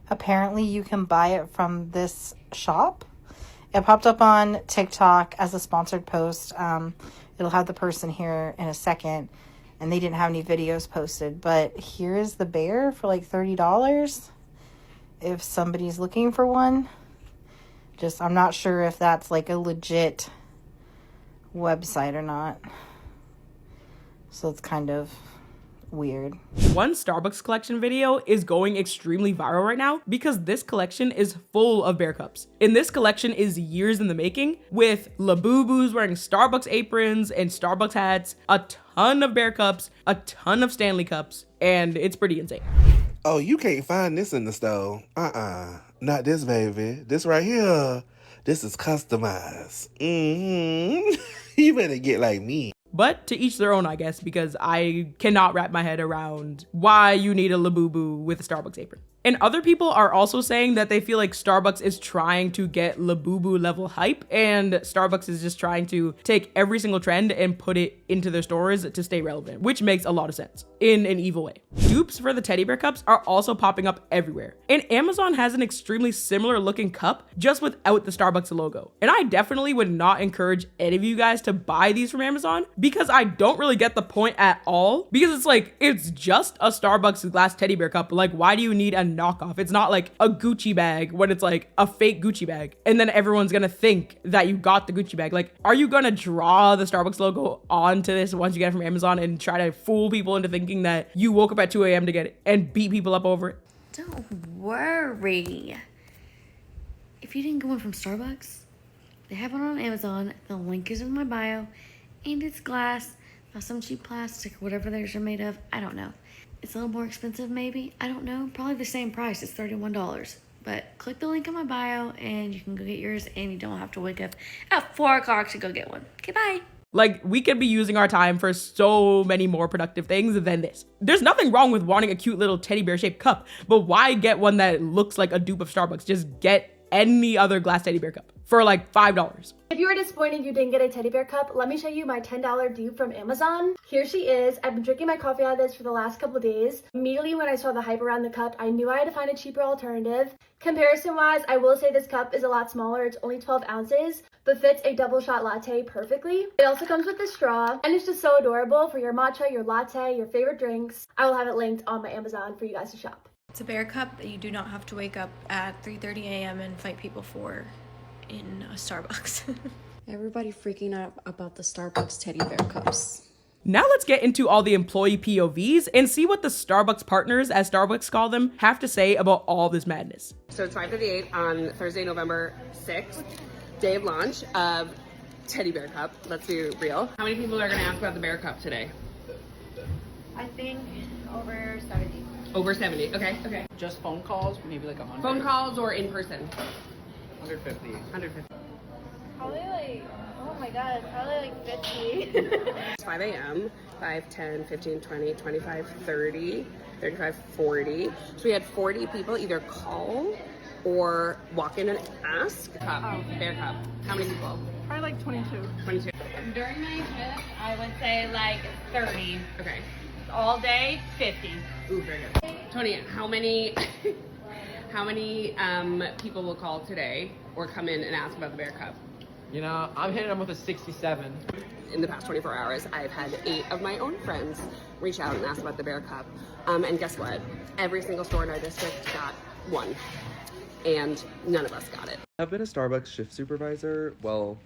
apparently you can buy it from this shop. It popped up on TikTok as a sponsored post. It'll have the person here in a second, and they didn't have any videos posted, but here is the bear for like $30 if somebody's looking for one. I'm not sure if that's like a legit website or not. So it's kind of weird.
One Starbucks collection video is going extremely viral right now because this collection is full of bear cups. And this collection is years in the making, with Labubu's wearing Starbucks aprons and Starbucks hats, a ton of bear cups, a ton of Stanley cups, and it's pretty insane.
Oh, you can't find this in the store. Not this, baby. This right here, this is customized. You better get like me.
But to each their own, I guess, because I cannot wrap my head around why you need a Labubu with a Starbucks apron. And other people are also saying that they feel like Starbucks is trying to get Labubu level hype, and Starbucks is just trying to take every single trend and put it into their stores to stay relevant, which makes a lot of sense in an evil way. Dupes for the teddy bear cups are also popping up everywhere. And Amazon has an extremely similar looking cup, just without the Starbucks logo. And I definitely would not encourage any of you guys to buy these from Amazon, because I don't really get the point at all. Because it's like, it's just a Starbucks glass teddy bear cup. Like, why do you need a knockoff? It's not like a Gucci bag when it's like a fake Gucci bag, and then everyone's gonna think that you got the Gucci bag. Like, are you gonna draw the Starbucks logo onto this once you get it from Amazon and try to fool people into thinking that you woke up at 2 a.m. to get it and beat people up over it?
Don't worry. If you didn't get one from Starbucks, they have one on Amazon. The link is in my bio, and it's glass, not some cheap plastic or whatever theirs are made of. I don't know. It's a little more expensive, maybe. I don't know. Probably the same price. It's $31. But click the link in my bio and you can go get yours, and you don't have to wake up at 4 o'clock to go get one. Okay, bye.
Like, we could be using our time for so many more productive things than this. There's nothing wrong with wanting a cute little teddy bear shaped cup, but why get one that looks like a dupe of Starbucks? Just get any other glass teddy bear cup for like $5.
If you were disappointed you didn't get a teddy bear cup, let me show you my $10 dupe from Amazon. Here she is. I've been drinking my coffee out of this for the last couple days. Immediately when I saw the hype around the cup, I knew I had to find a cheaper alternative. Comparison wise, I will say this cup is a lot smaller. It's only 12 ounces, but fits a double shot latte perfectly. It also comes with a straw, and it's just so adorable for your matcha, your latte, your favorite drinks. I will have it linked on my Amazon for you guys to shop.
It's a bear cup that you do not have to wake up at 3:30 a.m. and fight people for in a Starbucks.
Everybody freaking out about the Starbucks teddy bear cups.
Now let's get into all the employee POVs and see what the Starbucks partners, as Starbucks call them, have to say about all this madness.
So it's 5:58 on Thursday, November 6th, day of launch of Teddy Bear Cup. Let's be real. How many people are gonna ask about the Bear Cup today?
I think over 70.
Over 70, okay.
Just phone calls, maybe like 100.
Phone calls or in person?
150.
150.
Probably like, oh my god, probably like 50.
It's 5 a.m., 5, 10, 15, 20, 25, 30, 35, 40. So we had 40 people either call or walk in and ask. Bear Cup. How many people?
Probably like 22.
22.
During my shift, I would say like 30.
Okay.
All day, 50.
Ooh, very good. Tony, how many How many people will call today or come in and ask about the Bear Cup?
You know, I'm hitting them with a 67.
In the past 24 hours, I've had 8 of my own friends reach out and ask about the Bear Cup. And guess what? Every single store in our district got one. And none of us got it.
I've been a Starbucks shift supervisor. Well,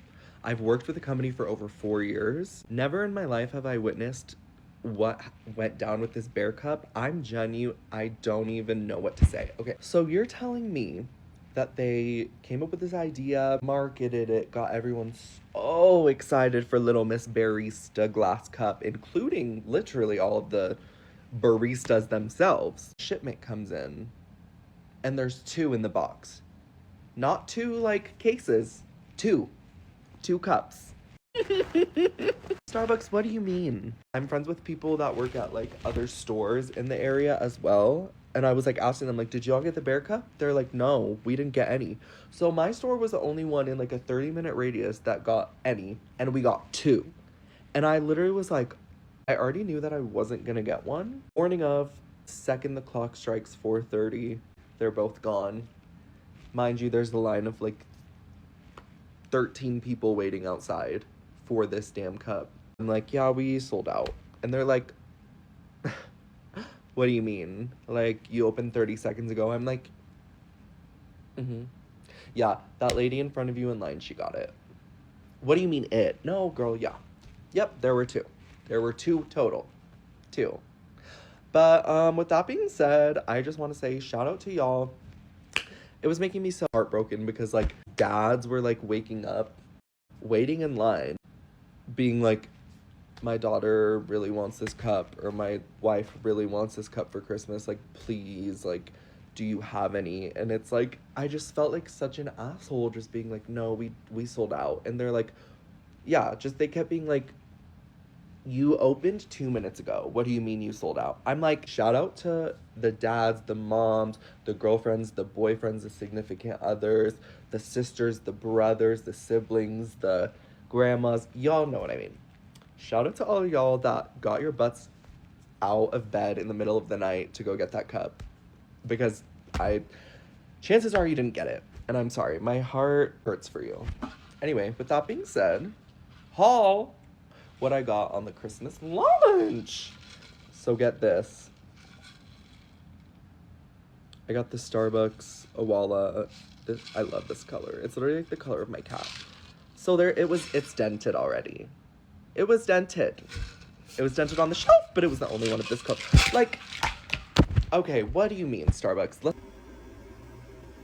I've worked with the company for over 4 years. Never in my life have I witnessed what went down with this Bear Cup. I'm genuine. I don't even know what to say. Okay, so you're telling me that they came up with this idea, marketed it, got everyone so excited for Little Miss Barista glass cup, including literally all of the baristas themselves. Shipment comes in, and there's 2 in the box. Not 2 like cases, 2 cups. Starbucks, what do you mean? I'm friends with people that work at like other stores in the area as well. And I was like asking them, like, did y'all get the Bear Cup? They're like, no, we didn't get any. So my store was the only one in like a 30-minute radius that got any, and we got 2. And I literally was like, I already knew that I wasn't gonna get one. Morning of, second the clock strikes 4:30, they're both gone. Mind you, there's the line of like 13 people waiting outside for this damn cup. I'm like, yeah, we sold out. And they're like, what do you mean? Like, you opened 30 seconds ago? I'm like, yeah, that lady in front of you in line, she got it. What do you mean it? No, girl, yeah. Yep, there were 2. There were 2 total. 2. But with that being said, I just want to say shout out to y'all. It was making me so heartbroken because like dads were like waking up, waiting in line, being like, my daughter really wants this cup, or my wife really wants this cup for Christmas, like, please, like, do you have any? And it's like, I just felt like such an asshole just being like, no, we sold out. And they're like, yeah, just they kept being like, you opened 2 minutes ago. What do you mean you sold out? I'm like, shout out to the dads, the moms, the girlfriends, the boyfriends, the significant others, the sisters, the brothers, the siblings, the grandmas. Y'all know what I mean. Shout out to all of y'all that got your butts out of bed in the middle of the night to go get that cup. Because chances are you didn't get it. And I'm sorry, my heart hurts for you. Anyway, with that being said, haul what I got on the Christmas lunch. So get this. I got the Starbucks Awala. I love this color. It's literally like the color of my cat. So it's dented already. It was dented. It was dented on the shelf, but it was the only one of this color. Like, okay, what do you mean, Starbucks?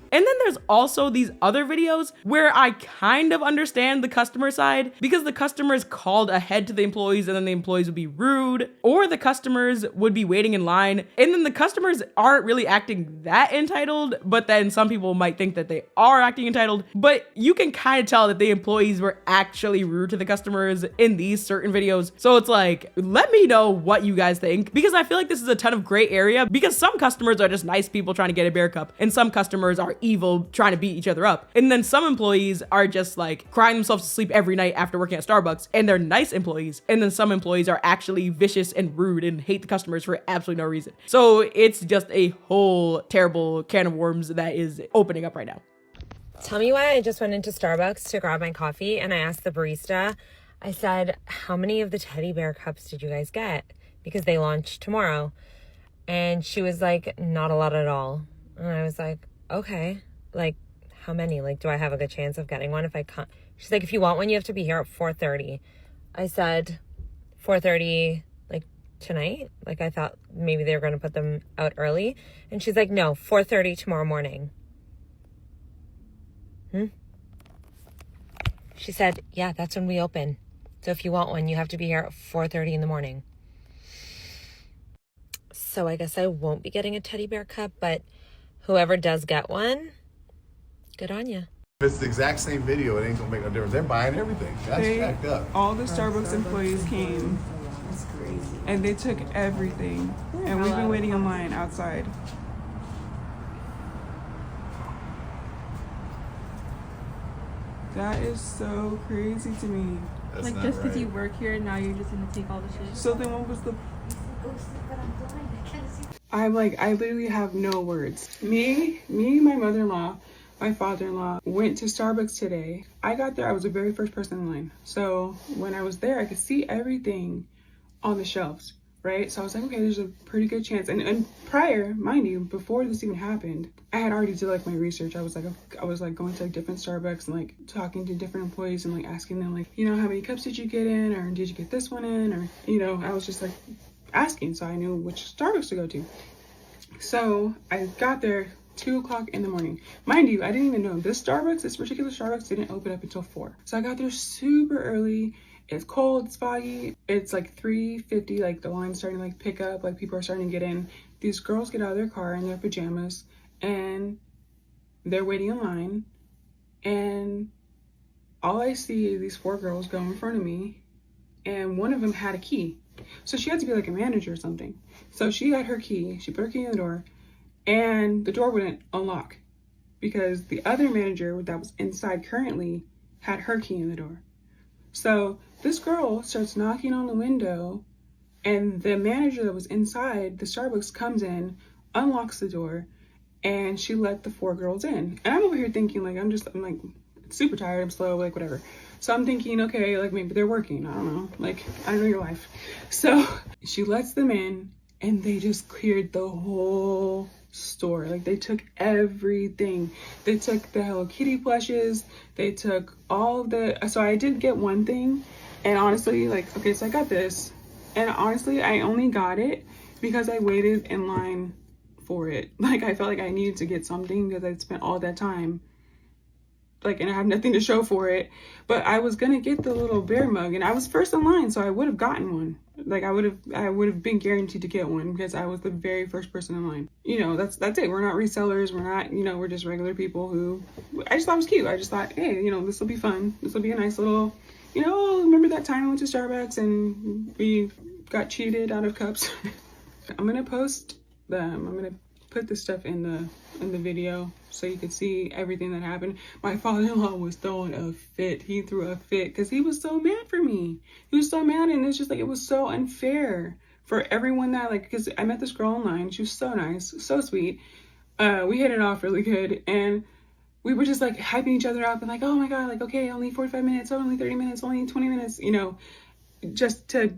And then there's also these other videos where I kind of understand the customer side, because the customers called ahead to the employees and then the employees would be rude, or the customers would be waiting in line and then the customers aren't really acting that entitled, but then some people might think that they are acting entitled. But you can kind of tell that the employees were actually rude to the customers in these certain videos. So it's like, let me know what you guys think, because I feel like this is a ton of gray area, because some customers are just nice people trying to get a Bear Cup and some customers are evil trying to beat each other up. And then some employees are just like crying themselves to sleep every night after working at Starbucks, and they're nice employees. And then some employees are actually vicious and rude and hate the customers for absolutely no reason. So it's just a whole terrible can of worms that is opening up right now.
Tell me why I just went into Starbucks to grab my coffee and I asked the barista, I said, how many of the teddy bear cups did you guys get? Because they launch tomorrow. And she was like, not a lot at all. And I was like, okay, like how many? Like, do I have a good chance of getting one if I can't? She's like, if you want one, you have to be here at 4:30. I said, 4:30, like tonight? Like I thought maybe they were going to put them out early. And she's like, no, 4:30 tomorrow morning. She said, yeah, that's when we open. So if you want one, you have to be here at 4:30 in the morning. So I guess I won't be getting a teddy bear cup, but whoever does get one, good on you.
If it's the exact same video, it ain't gonna make no difference. They're buying everything. That's jacked up.
All the Starbucks employees came. That's crazy. And they took everything. And we've been waiting in line outside. That is so crazy to me.
That's like just because you work here, now you're just gonna take all the shit.
So then what was the... I'm like, I literally have no words. Me, my mother-in-law, my father-in-law went to Starbucks today. I got there, I was the very first person in line. So when I was there, I could see everything on the shelves, right? So I was like, okay, there's a pretty good chance. And prior, mind you, before this even happened, I had already did like my research. I was like going to like different Starbucks and like talking to different employees and like asking them like, you know, how many cups did you get in, or did you get this one in, or, you know, I was just like asking, so I knew which Starbucks to go to. So I got there 2 o'clock in the morning. Mind you, I didn't even know this particular Starbucks didn't open up until 4. So I got there super early. It's cold, it's foggy. It's like 3:50, like the line's starting to like pick up, like people are starting to get in. These girls get out of their car in their pajamas and they're waiting in line. And all I see is these 4 girls go in front of me, and one of them had a key. So she had to be like a manager or something. So she had her key, she put her key in the door, and the door wouldn't unlock because the other manager that was inside currently had her key in the door. So this girl starts knocking on the window, and the manager that was inside the Starbucks comes in, unlocks the door, and she let the 4 girls in. And I'm over here thinking like, I'm like super tired, I'm slow, like whatever. So I'm thinking, okay, like maybe they're working, I don't know, like I don't know your life. So she lets them in, and they just cleared the whole store. Like they took everything. They took the Hello Kitty plushes, they took all of the, so I did get one thing, and honestly, like, okay, so I got this, and honestly I only got it because I waited in line for it. Like I felt like I needed to get something because I'd spent all that time, like, and I have nothing to show for it. But I was gonna get the little bear mug, and I was first in line, so I would have gotten one. Like I would have been guaranteed to get one because I was the very first person in line. You know, that's it. We're not resellers. We're not, you know, we're just regular people who, I just thought it was cute. I just thought, hey, you know, this will be fun. This will be a nice little, you know, remember that time I went to Starbucks and we got cheated out of cups. I'm gonna post them. I'm gonna put this stuff in the video so you can see everything that happened. My father-in-law was throwing a fit. He threw a fit because he was so mad for me. He was so mad, and it's just like, it was so unfair for everyone that, like, because I met this girl online. She was so nice, so sweet. We hit it off really good, and we were just like hyping each other up and like, oh my god, like, okay, only 45 minutes, only 30 minutes, only 20 minutes, you know, just to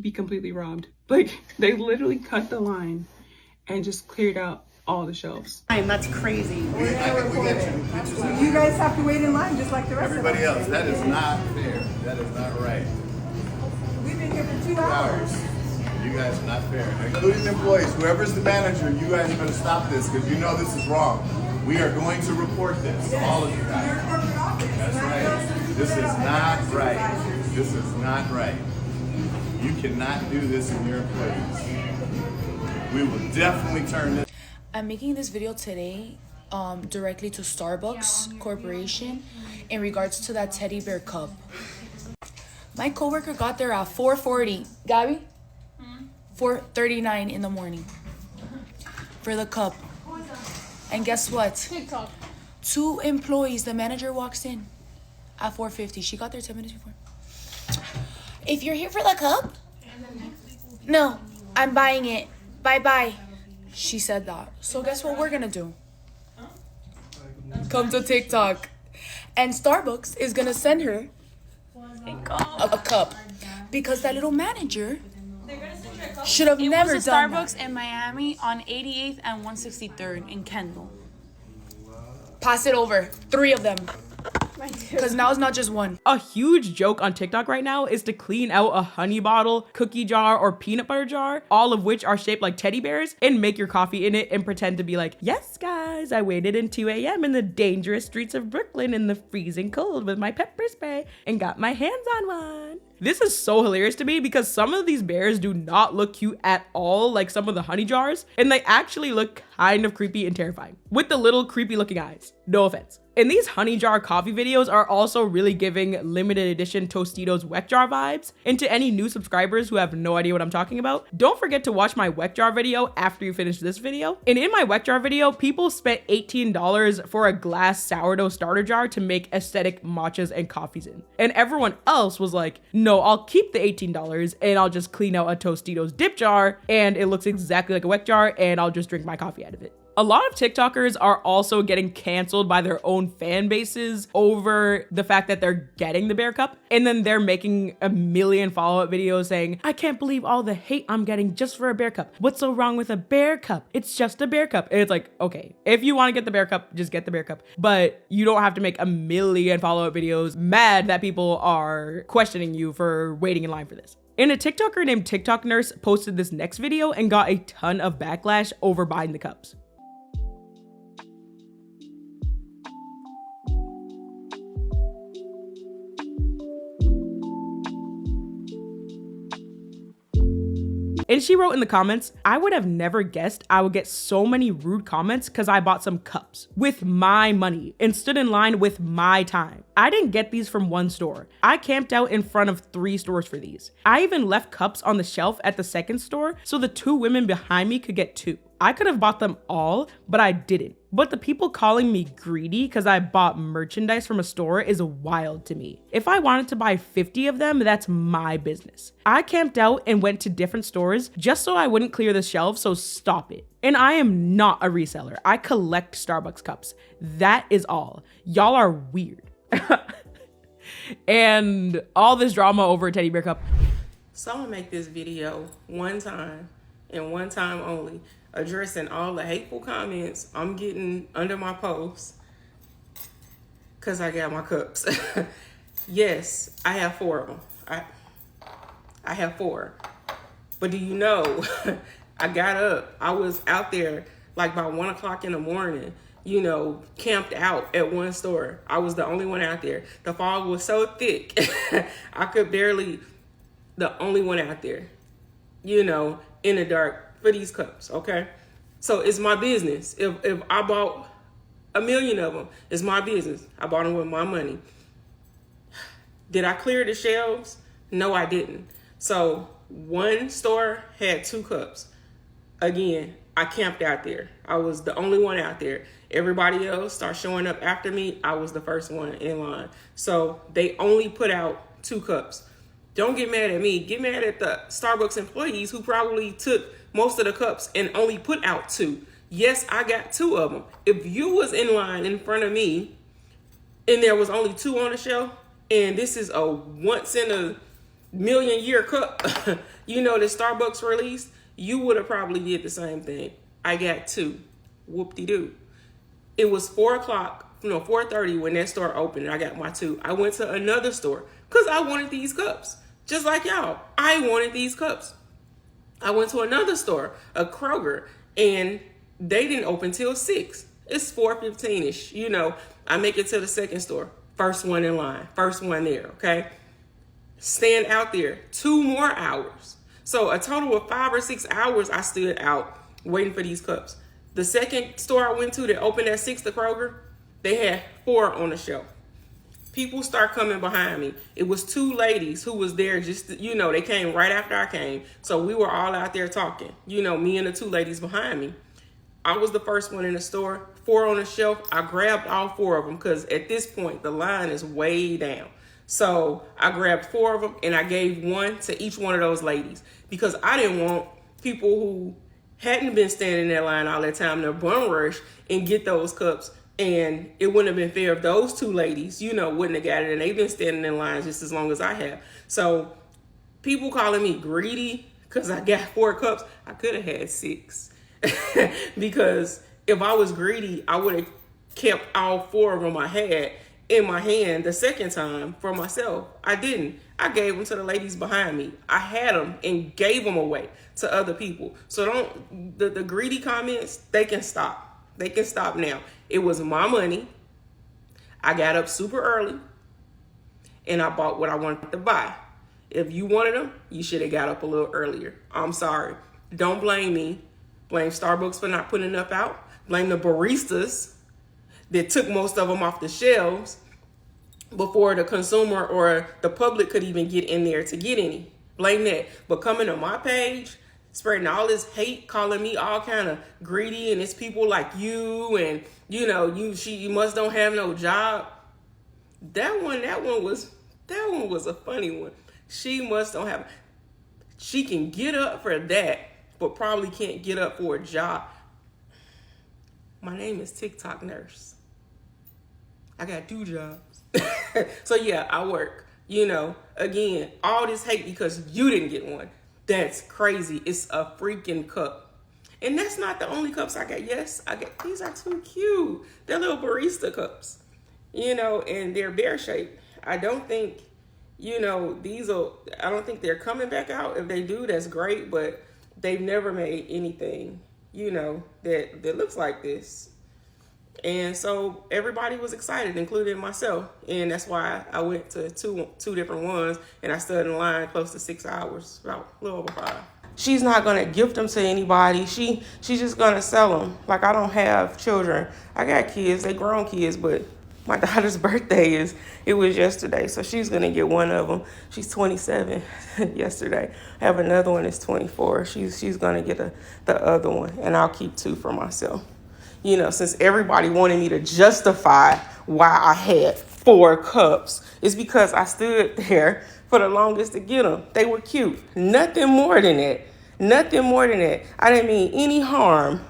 be completely robbed. Like they literally cut the line and just cleared out all the shelves.
That's crazy.
We get you.
You guys have to wait in line just like the rest of us.
Everybody else. That is not fair. That is not right.
We've been here for 2 hours.
You guys are not fair. Including employees, whoever's the manager, you guys are going to stop this because you know this is wrong. We are going to report this. Yes. All of you guys. That's right. This is not right. This is not right. You cannot do this in your employees. We will definitely turn this.
I'm making this video today directly to Starbucks Corporation in regards to that teddy bear cup. My coworker got there at 4:40. Gabby? 4:39 in the morning for the cup. And guess what? TikTok. 2 employees, the manager walks in at 4:50. She got there 10 minutes before. If you're here for the cup? No, I'm buying it. Bye-bye. She said that. So guess what we're gonna do? Come to TikTok. And Starbucks is gonna send her a cup. Because that little manager should have never done that.
It was a Starbucks in Miami on 88th and 163rd in Kendall.
Pass it over. 3 of them. Because now it's not just one.
A huge joke on TikTok right now is to clean out a honey bottle, cookie jar, or peanut butter jar, all of which are shaped like teddy bears, and make your coffee in it and pretend to be like, yes guys, I waited in 2 a.m. in the dangerous streets of Brooklyn in the freezing cold with my pepper spray and got my hands on one. This is so hilarious to me because some of these bears do not look cute at all, like some of the honey jars, and they actually look kind of creepy and terrifying with the little creepy looking eyes. No offense. And these honey jar coffee videos are also really giving limited edition Tostitos wet jar vibes. And to any new subscribers who have no idea what I'm talking about, don't forget to watch my wet jar video after you finish this video. And in my wet jar video, people spent $18 for a glass sourdough starter jar to make aesthetic matchas and coffees in. And everyone else was like, no, I'll keep the $18 and I'll just clean out a Tostitos dip jar and it looks exactly like a wet jar and I'll just drink my coffee out of it. A lot of TikTokers are also getting canceled by their own fan bases over the fact that they're getting the bear cup. And then they're making a million follow-up videos saying, I can't believe all the hate I'm getting just for a bear cup. What's so wrong with a bear cup? It's just a bear cup. And it's like, okay, if you want to get the bear cup, just get the bear cup. But you don't have to make a million follow-up videos mad that people are questioning you for waiting in line for this. And a TikToker named TikTok Nurse posted this next video and got a ton of backlash over buying the cups. And she wrote in the comments, I would have never guessed I would get so many rude comments because I bought some cups with my money and stood in line with my time. I didn't get these from one store. I camped out in front of 3 stores for these. I even left cups on the shelf at the second store so the 2 women behind me could get 2. I could have bought them all, but I didn't. But the people calling me greedy because I bought merchandise from a store is wild to me. If I wanted to buy 50 of them, that's my business. I camped out and went to different stores just so I wouldn't clear the shelves, so stop it. And I am not a reseller. I collect Starbucks cups. That is all. Y'all are weird. And all this drama over a teddy bear cup.
So I'm gonna make this video one time and one time only, addressing all the hateful comments I'm getting under my posts because I got my cups. Yes, I have 4 of them. I have 4. But do you know, I got up. I was out there like by 1 o'clock in the morning, you know, camped out at one store. I was the only one out there. The fog was so thick, I could barely, the only one out there, you know, in the dark for these cups, okay? So it's my business. If I bought 1 million of them, it's my business. I bought them with my money. Did I clear the shelves? No, I didn't. So one store had 2 cups. Again, I camped out there. I was the only one out there. Everybody else started showing up after me. I was the first one in line. So they only put out 2 cups. Don't get mad at me. Get mad at the Starbucks employees who probably took most of the cups and only put out 2. Yes, I got 2 of them. If you was in line in front of me and there was only 2 on the shelf, and this is a once in a million year cup, you know, that Starbucks released, you would have probably did the same thing. I got 2. Whoop-de-doo. It was 4 o'clock, 4:30 when that store opened and I got my 2. I went to another store because I wanted these cups. Just like y'all, I wanted these cups. I went to another store, a Kroger, and they didn't open till 6. It's 4:15-ish. You know, I make it to the second store. First one in line, first one there, okay? Stand out there 2 more hours. So a total of 5 or 6 hours I stood out waiting for these cups. The second store I went to that opened at 6, the Kroger, they had 4 on the shelf. People start coming behind me. It was 2 ladies who was there just, you know, they came right after I came. So we were all out there talking, you know, me and the 2 ladies behind me. I was the first one in the store, 4 on the shelf. I grabbed all 4 of them because at this point, the line is way down. So I grabbed 4 of them and I gave 1 to each one of those ladies because I didn't want people who hadn't been standing in that line all that time to bum rush and get those cups. And it wouldn't have been fair if those 2 ladies, you know, wouldn't have got it. And they've been standing in line just as long as I have. So people calling me greedy because I got 4 cups. I could have had 6. Because if I was greedy, I would have kept all 4 of them I had in my hand the second time for myself. I didn't. I gave them to the ladies behind me. I had them and gave them away to other people. So don't, the greedy comments, they can stop. They can stop now. It was my money. I got up super early and I bought what I wanted to buy. If you wanted them, you should have got up a little earlier. I'm sorry. Don't blame me. Blame Starbucks for not putting enough out. Blame the baristas that took most of them off the shelves before the consumer or the public could even get in there to get any. Blame that. But coming to my page, spreading all this hate, calling me all kind of greedy, and it's people like you, and you must don't have no job. That one was a funny one. She must don't have. She can get up for that, but probably can't get up for a job. My name is TikTok Nurse. I got 2 jobs. So yeah, I work. Again, all this hate because you didn't get one. That's crazy. It's a freaking cup. And that's not the only cups I got. Yes, I got, these are too cute. They're little barista cups, and they're bear shaped. I don't think, I don't think they're coming back out. If they do, that's great, but they've never made anything, that looks like this. And so everybody was excited, including myself. And that's why I went to two different ones, and I stood in line close to 6 hours, about a little over 5. She's not going to gift them to anybody. She's just going to sell them. Like, I don't have children. I got kids, they grown kids, but my daughter's birthday was yesterday. So she's going to get one of them. She's 27 yesterday. I have another one that's 24. She's going to get the other one, and I'll keep 2 for myself. Since everybody wanted me to justify why I had 4 cups, it's because I stood there for the longest to get them. They were cute. Nothing more than that. Nothing more than that. I didn't mean any harm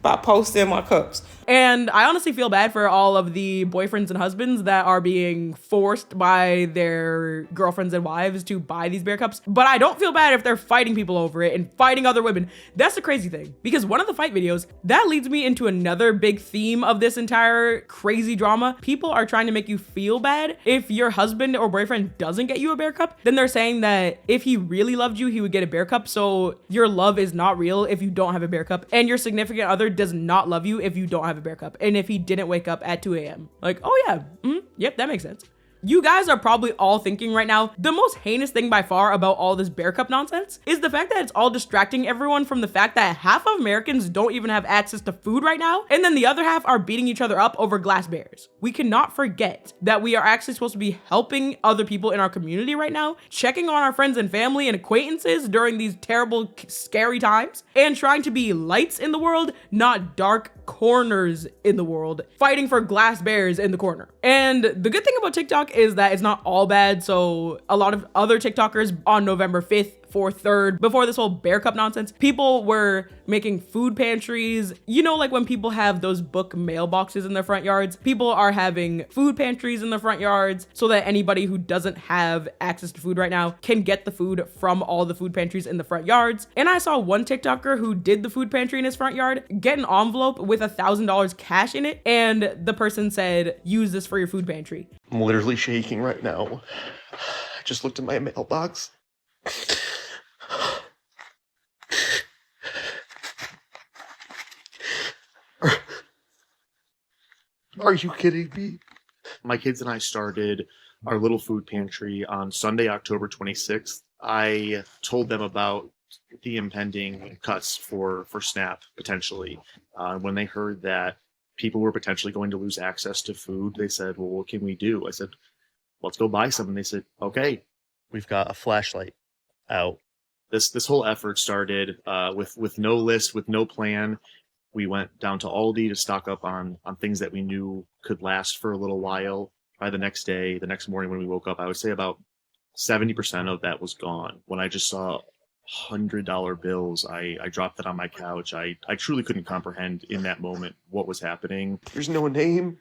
by posting my cups.
And I honestly feel bad for all of the boyfriends and husbands that are being forced by their girlfriends and wives to buy these bear cups. But I don't feel bad if they're fighting people over it and fighting other women. That's the crazy thing. Because one of the fight videos, that leads me into another big theme of this entire crazy drama. People are trying to make you feel bad. If your husband or boyfriend doesn't get you a bear cup, then they're saying that if he really loved you, he would get a bear cup. So your love is not real if you don't have a bear cup. And your significant other does not love you if you don't have a bear cup, and if he didn't wake up at 2 a.m. Like, oh yeah, yep, that makes sense. You guys are probably all thinking right now, the most heinous thing by far about all this bear cup nonsense is the fact that it's all distracting everyone from the fact that half of Americans don't even have access to food right now, and then the other half are beating each other up over glass bears. We cannot forget that we are actually supposed to be helping other people in our community right now, checking on our friends and family and acquaintances during these terrible, scary times, and trying to be lights in the world, not dark corners in the world, fighting for glass bears in the corner. And the good thing about TikTok is that it's not all bad. So a lot of other TikTokers on November 5th, 4th, 3rd, before this whole bear cup nonsense, people were making food pantries. Like when people have those book mailboxes in their front yards, people are having food pantries in their front yards so that anybody who doesn't have access to food right now can get the food from all the food pantries in the front yards. And I saw one TikToker who did the food pantry in his front yard get an envelope with $1,000 cash in it, and the person said, use this for your food pantry.
I'm literally shaking right now. I just looked at my mailbox. Are you kidding me? My kids and I started our little food pantry on Sunday, October 26th. I told them about the impending cuts for SNAP, potentially. When they heard that people were potentially going to lose access to food, they said, well, what can we do? I said, let's go buy some. And they said, okay. We've got a flashlight out. This whole effort started with no list, with no plan. We went down to Aldi to stock up on things that we knew could last for a little while. By the next morning when we woke up, I would say about 70% of that was gone. When I just saw $100 bills, I dropped it on my couch. I truly couldn't comprehend in that moment what was happening. There's no name.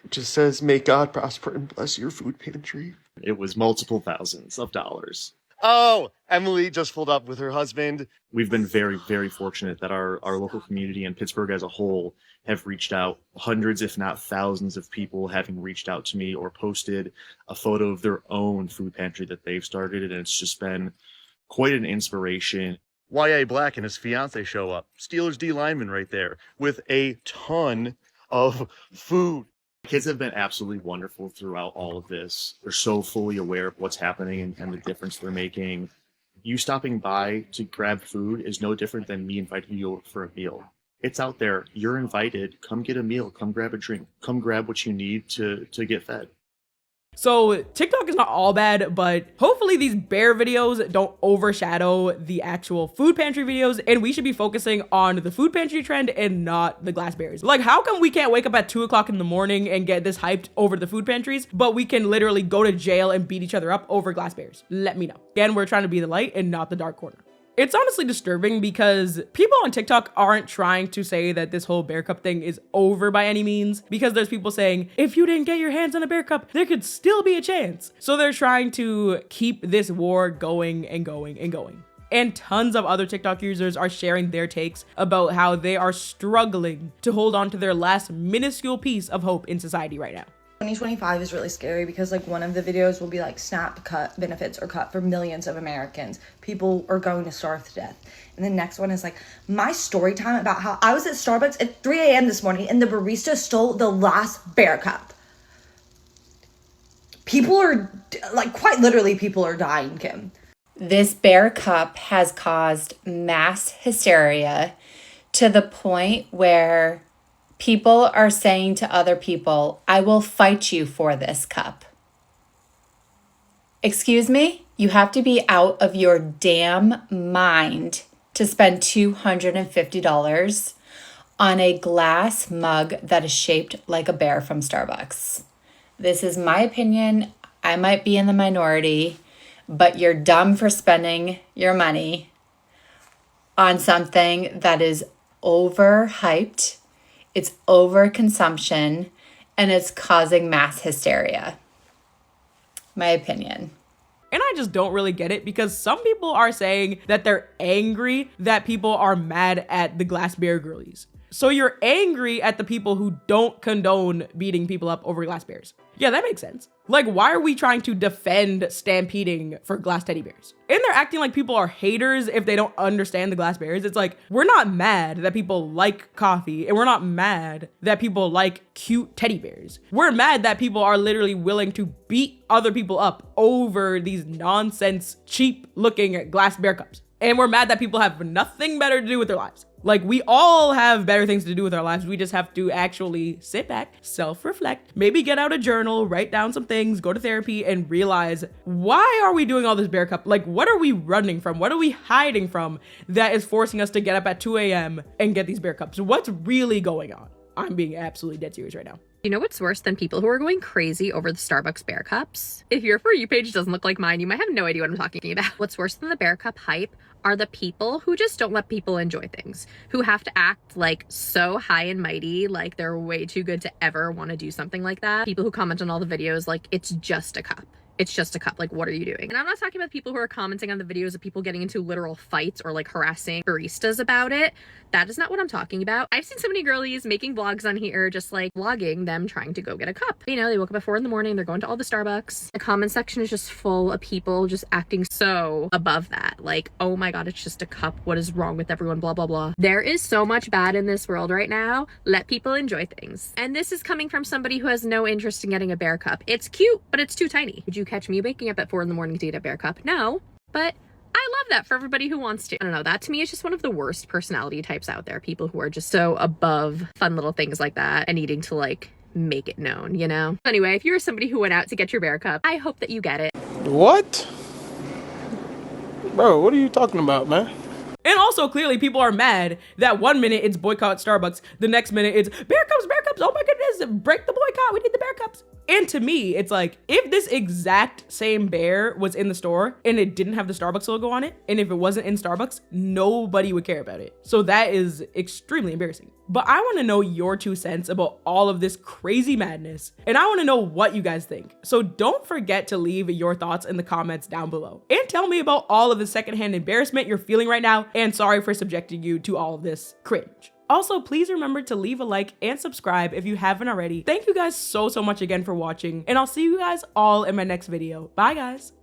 It just says, may God prosper and bless your food pantry. It was multiple thousands of dollars. Oh, Emily just pulled up with her husband. We've been very, very fortunate that our local community and Pittsburgh as a whole have reached out. Hundreds, if not thousands of people having reached out to me or posted a photo of their own food pantry that they've started. And it's just been quite an inspiration. Y.A. Black and his fiance show up. Steelers D lineman right there with a ton of food. Kids have been absolutely wonderful throughout all of this. They're so fully aware of what's happening and the difference they're making. You stopping by to grab food is no different than me inviting you over for a meal. It's out there. You're invited. Come get a meal. Come grab a drink. Come grab what you need to get fed.
So TikTok is not all bad, but hopefully these bear videos don't overshadow the actual food pantry videos, and we should be focusing on the food pantry trend and not the glass bears. Like, how come we can't wake up at 2 o'clock in the morning and get this hyped over the food pantries, but we can literally go to jail and beat each other up over glass bears? Let me know. Again, we're trying to be the light and not the dark corner. It's honestly disturbing because people on TikTok aren't trying to say that this whole bear cup thing is over by any means, because there's people saying, if you didn't get your hands on a bear cup, there could still be a chance. So they're trying to keep this war going and going and going. And tons of other TikTok users are sharing their takes about how they are struggling to hold on to their last minuscule piece of hope in society right now.
2025 is really scary because like one of the videos will be like SNAP cut benefits are cut for millions of Americans. People are going to starve to death. And the next one is like my story time about how I was at Starbucks at 3 a.m. this morning and the barista stole the last bear cup. People are like, quite literally people are dying, Kim.
This bear cup has caused mass hysteria to the point where people are saying to other people, I will fight you for this cup. Excuse me? You have to be out of your damn mind to spend $250 on a glass mug that is shaped like a bear from Starbucks. This is my opinion. I might be in the minority, but you're dumb for spending your money on something that is overhyped. It's overconsumption, and it's causing mass hysteria. My opinion.
And I just don't really get it because some people are saying that they're angry that people are mad at the glass bear girlies. So you're angry at the people who don't condone beating people up over glass bears. Yeah, that makes sense. Like, why are we trying to defend stampeding for glass teddy bears? And they're acting like people are haters if they don't understand the glass bears. It's like, we're not mad that people like coffee, and we're not mad that people like cute teddy bears. We're mad that people are literally willing to beat other people up over these nonsense, cheap looking glass bear cups. And we're mad that people have nothing better to do with their lives. Like, we all have better things to do with our lives. We just have to actually sit back, self-reflect, maybe get out a journal, write down some things, go to therapy, and realize, why are we doing all this bear cup? Like, what are we running from? What are we hiding from that is forcing us to get up at 2 a.m. and get these bear cups? What's really going on? I'm being absolutely dead serious right now.
You know what's worse than people who are going crazy over the Starbucks bear cups? If your For You page doesn't look like mine, you might have no idea what I'm talking about. What's worse than the bear cup hype are the people who just don't let people enjoy things, who have to act like so high and mighty, like they're way too good to ever want to do something like that. People who comment on all the videos like, it's just a cup. It's just a cup. Like, what are you doing? And I'm not talking about people who are commenting on the videos of people getting into literal fights or like harassing baristas about it. That is not what I'm talking about. I've seen so many girlies making vlogs on here, just like vlogging them trying to go get a cup. You know, they woke up at 4 a.m, they're going to all the Starbucks. The comment section is just full of people just acting so above that. Like, oh my God, it's just a cup. What is wrong with everyone? Blah, blah, blah. There is so much bad in this world right now. Let people enjoy things. And this is coming from somebody who has no interest in getting a bear cup. It's cute, but it's too tiny. Would you catch me waking up at 4 a.m. to get a bear cup? No, but I love that for everybody who wants to. I don't know, that to me is just one of the worst personality types out there. People who are just so above fun little things like that and needing to like make it known, you know? Anyway, if you're somebody who went out to get your bear cup, I hope that you get it.
What? Bro, what are you talking about, man?
And also, clearly, people are mad that 1 minute it's boycott Starbucks, the next minute it's bear cups, oh my goodness, break the boycott, we need the bear cups. And to me, it's like, if this exact same bear was in the store and it didn't have the Starbucks logo on it, and if it wasn't in Starbucks, nobody would care about it. So that is extremely embarrassing. But I want to know your 2 cents about all of this crazy madness, and I want to know what you guys think. So don't forget to leave your thoughts in the comments down below. And tell me about all of the secondhand embarrassment you're feeling right now, and sorry for subjecting you to all of this cringe. Also, please remember to leave a like and subscribe if you haven't already. Thank you guys so much again for watching, and I'll see you guys all in my next video. Bye, guys.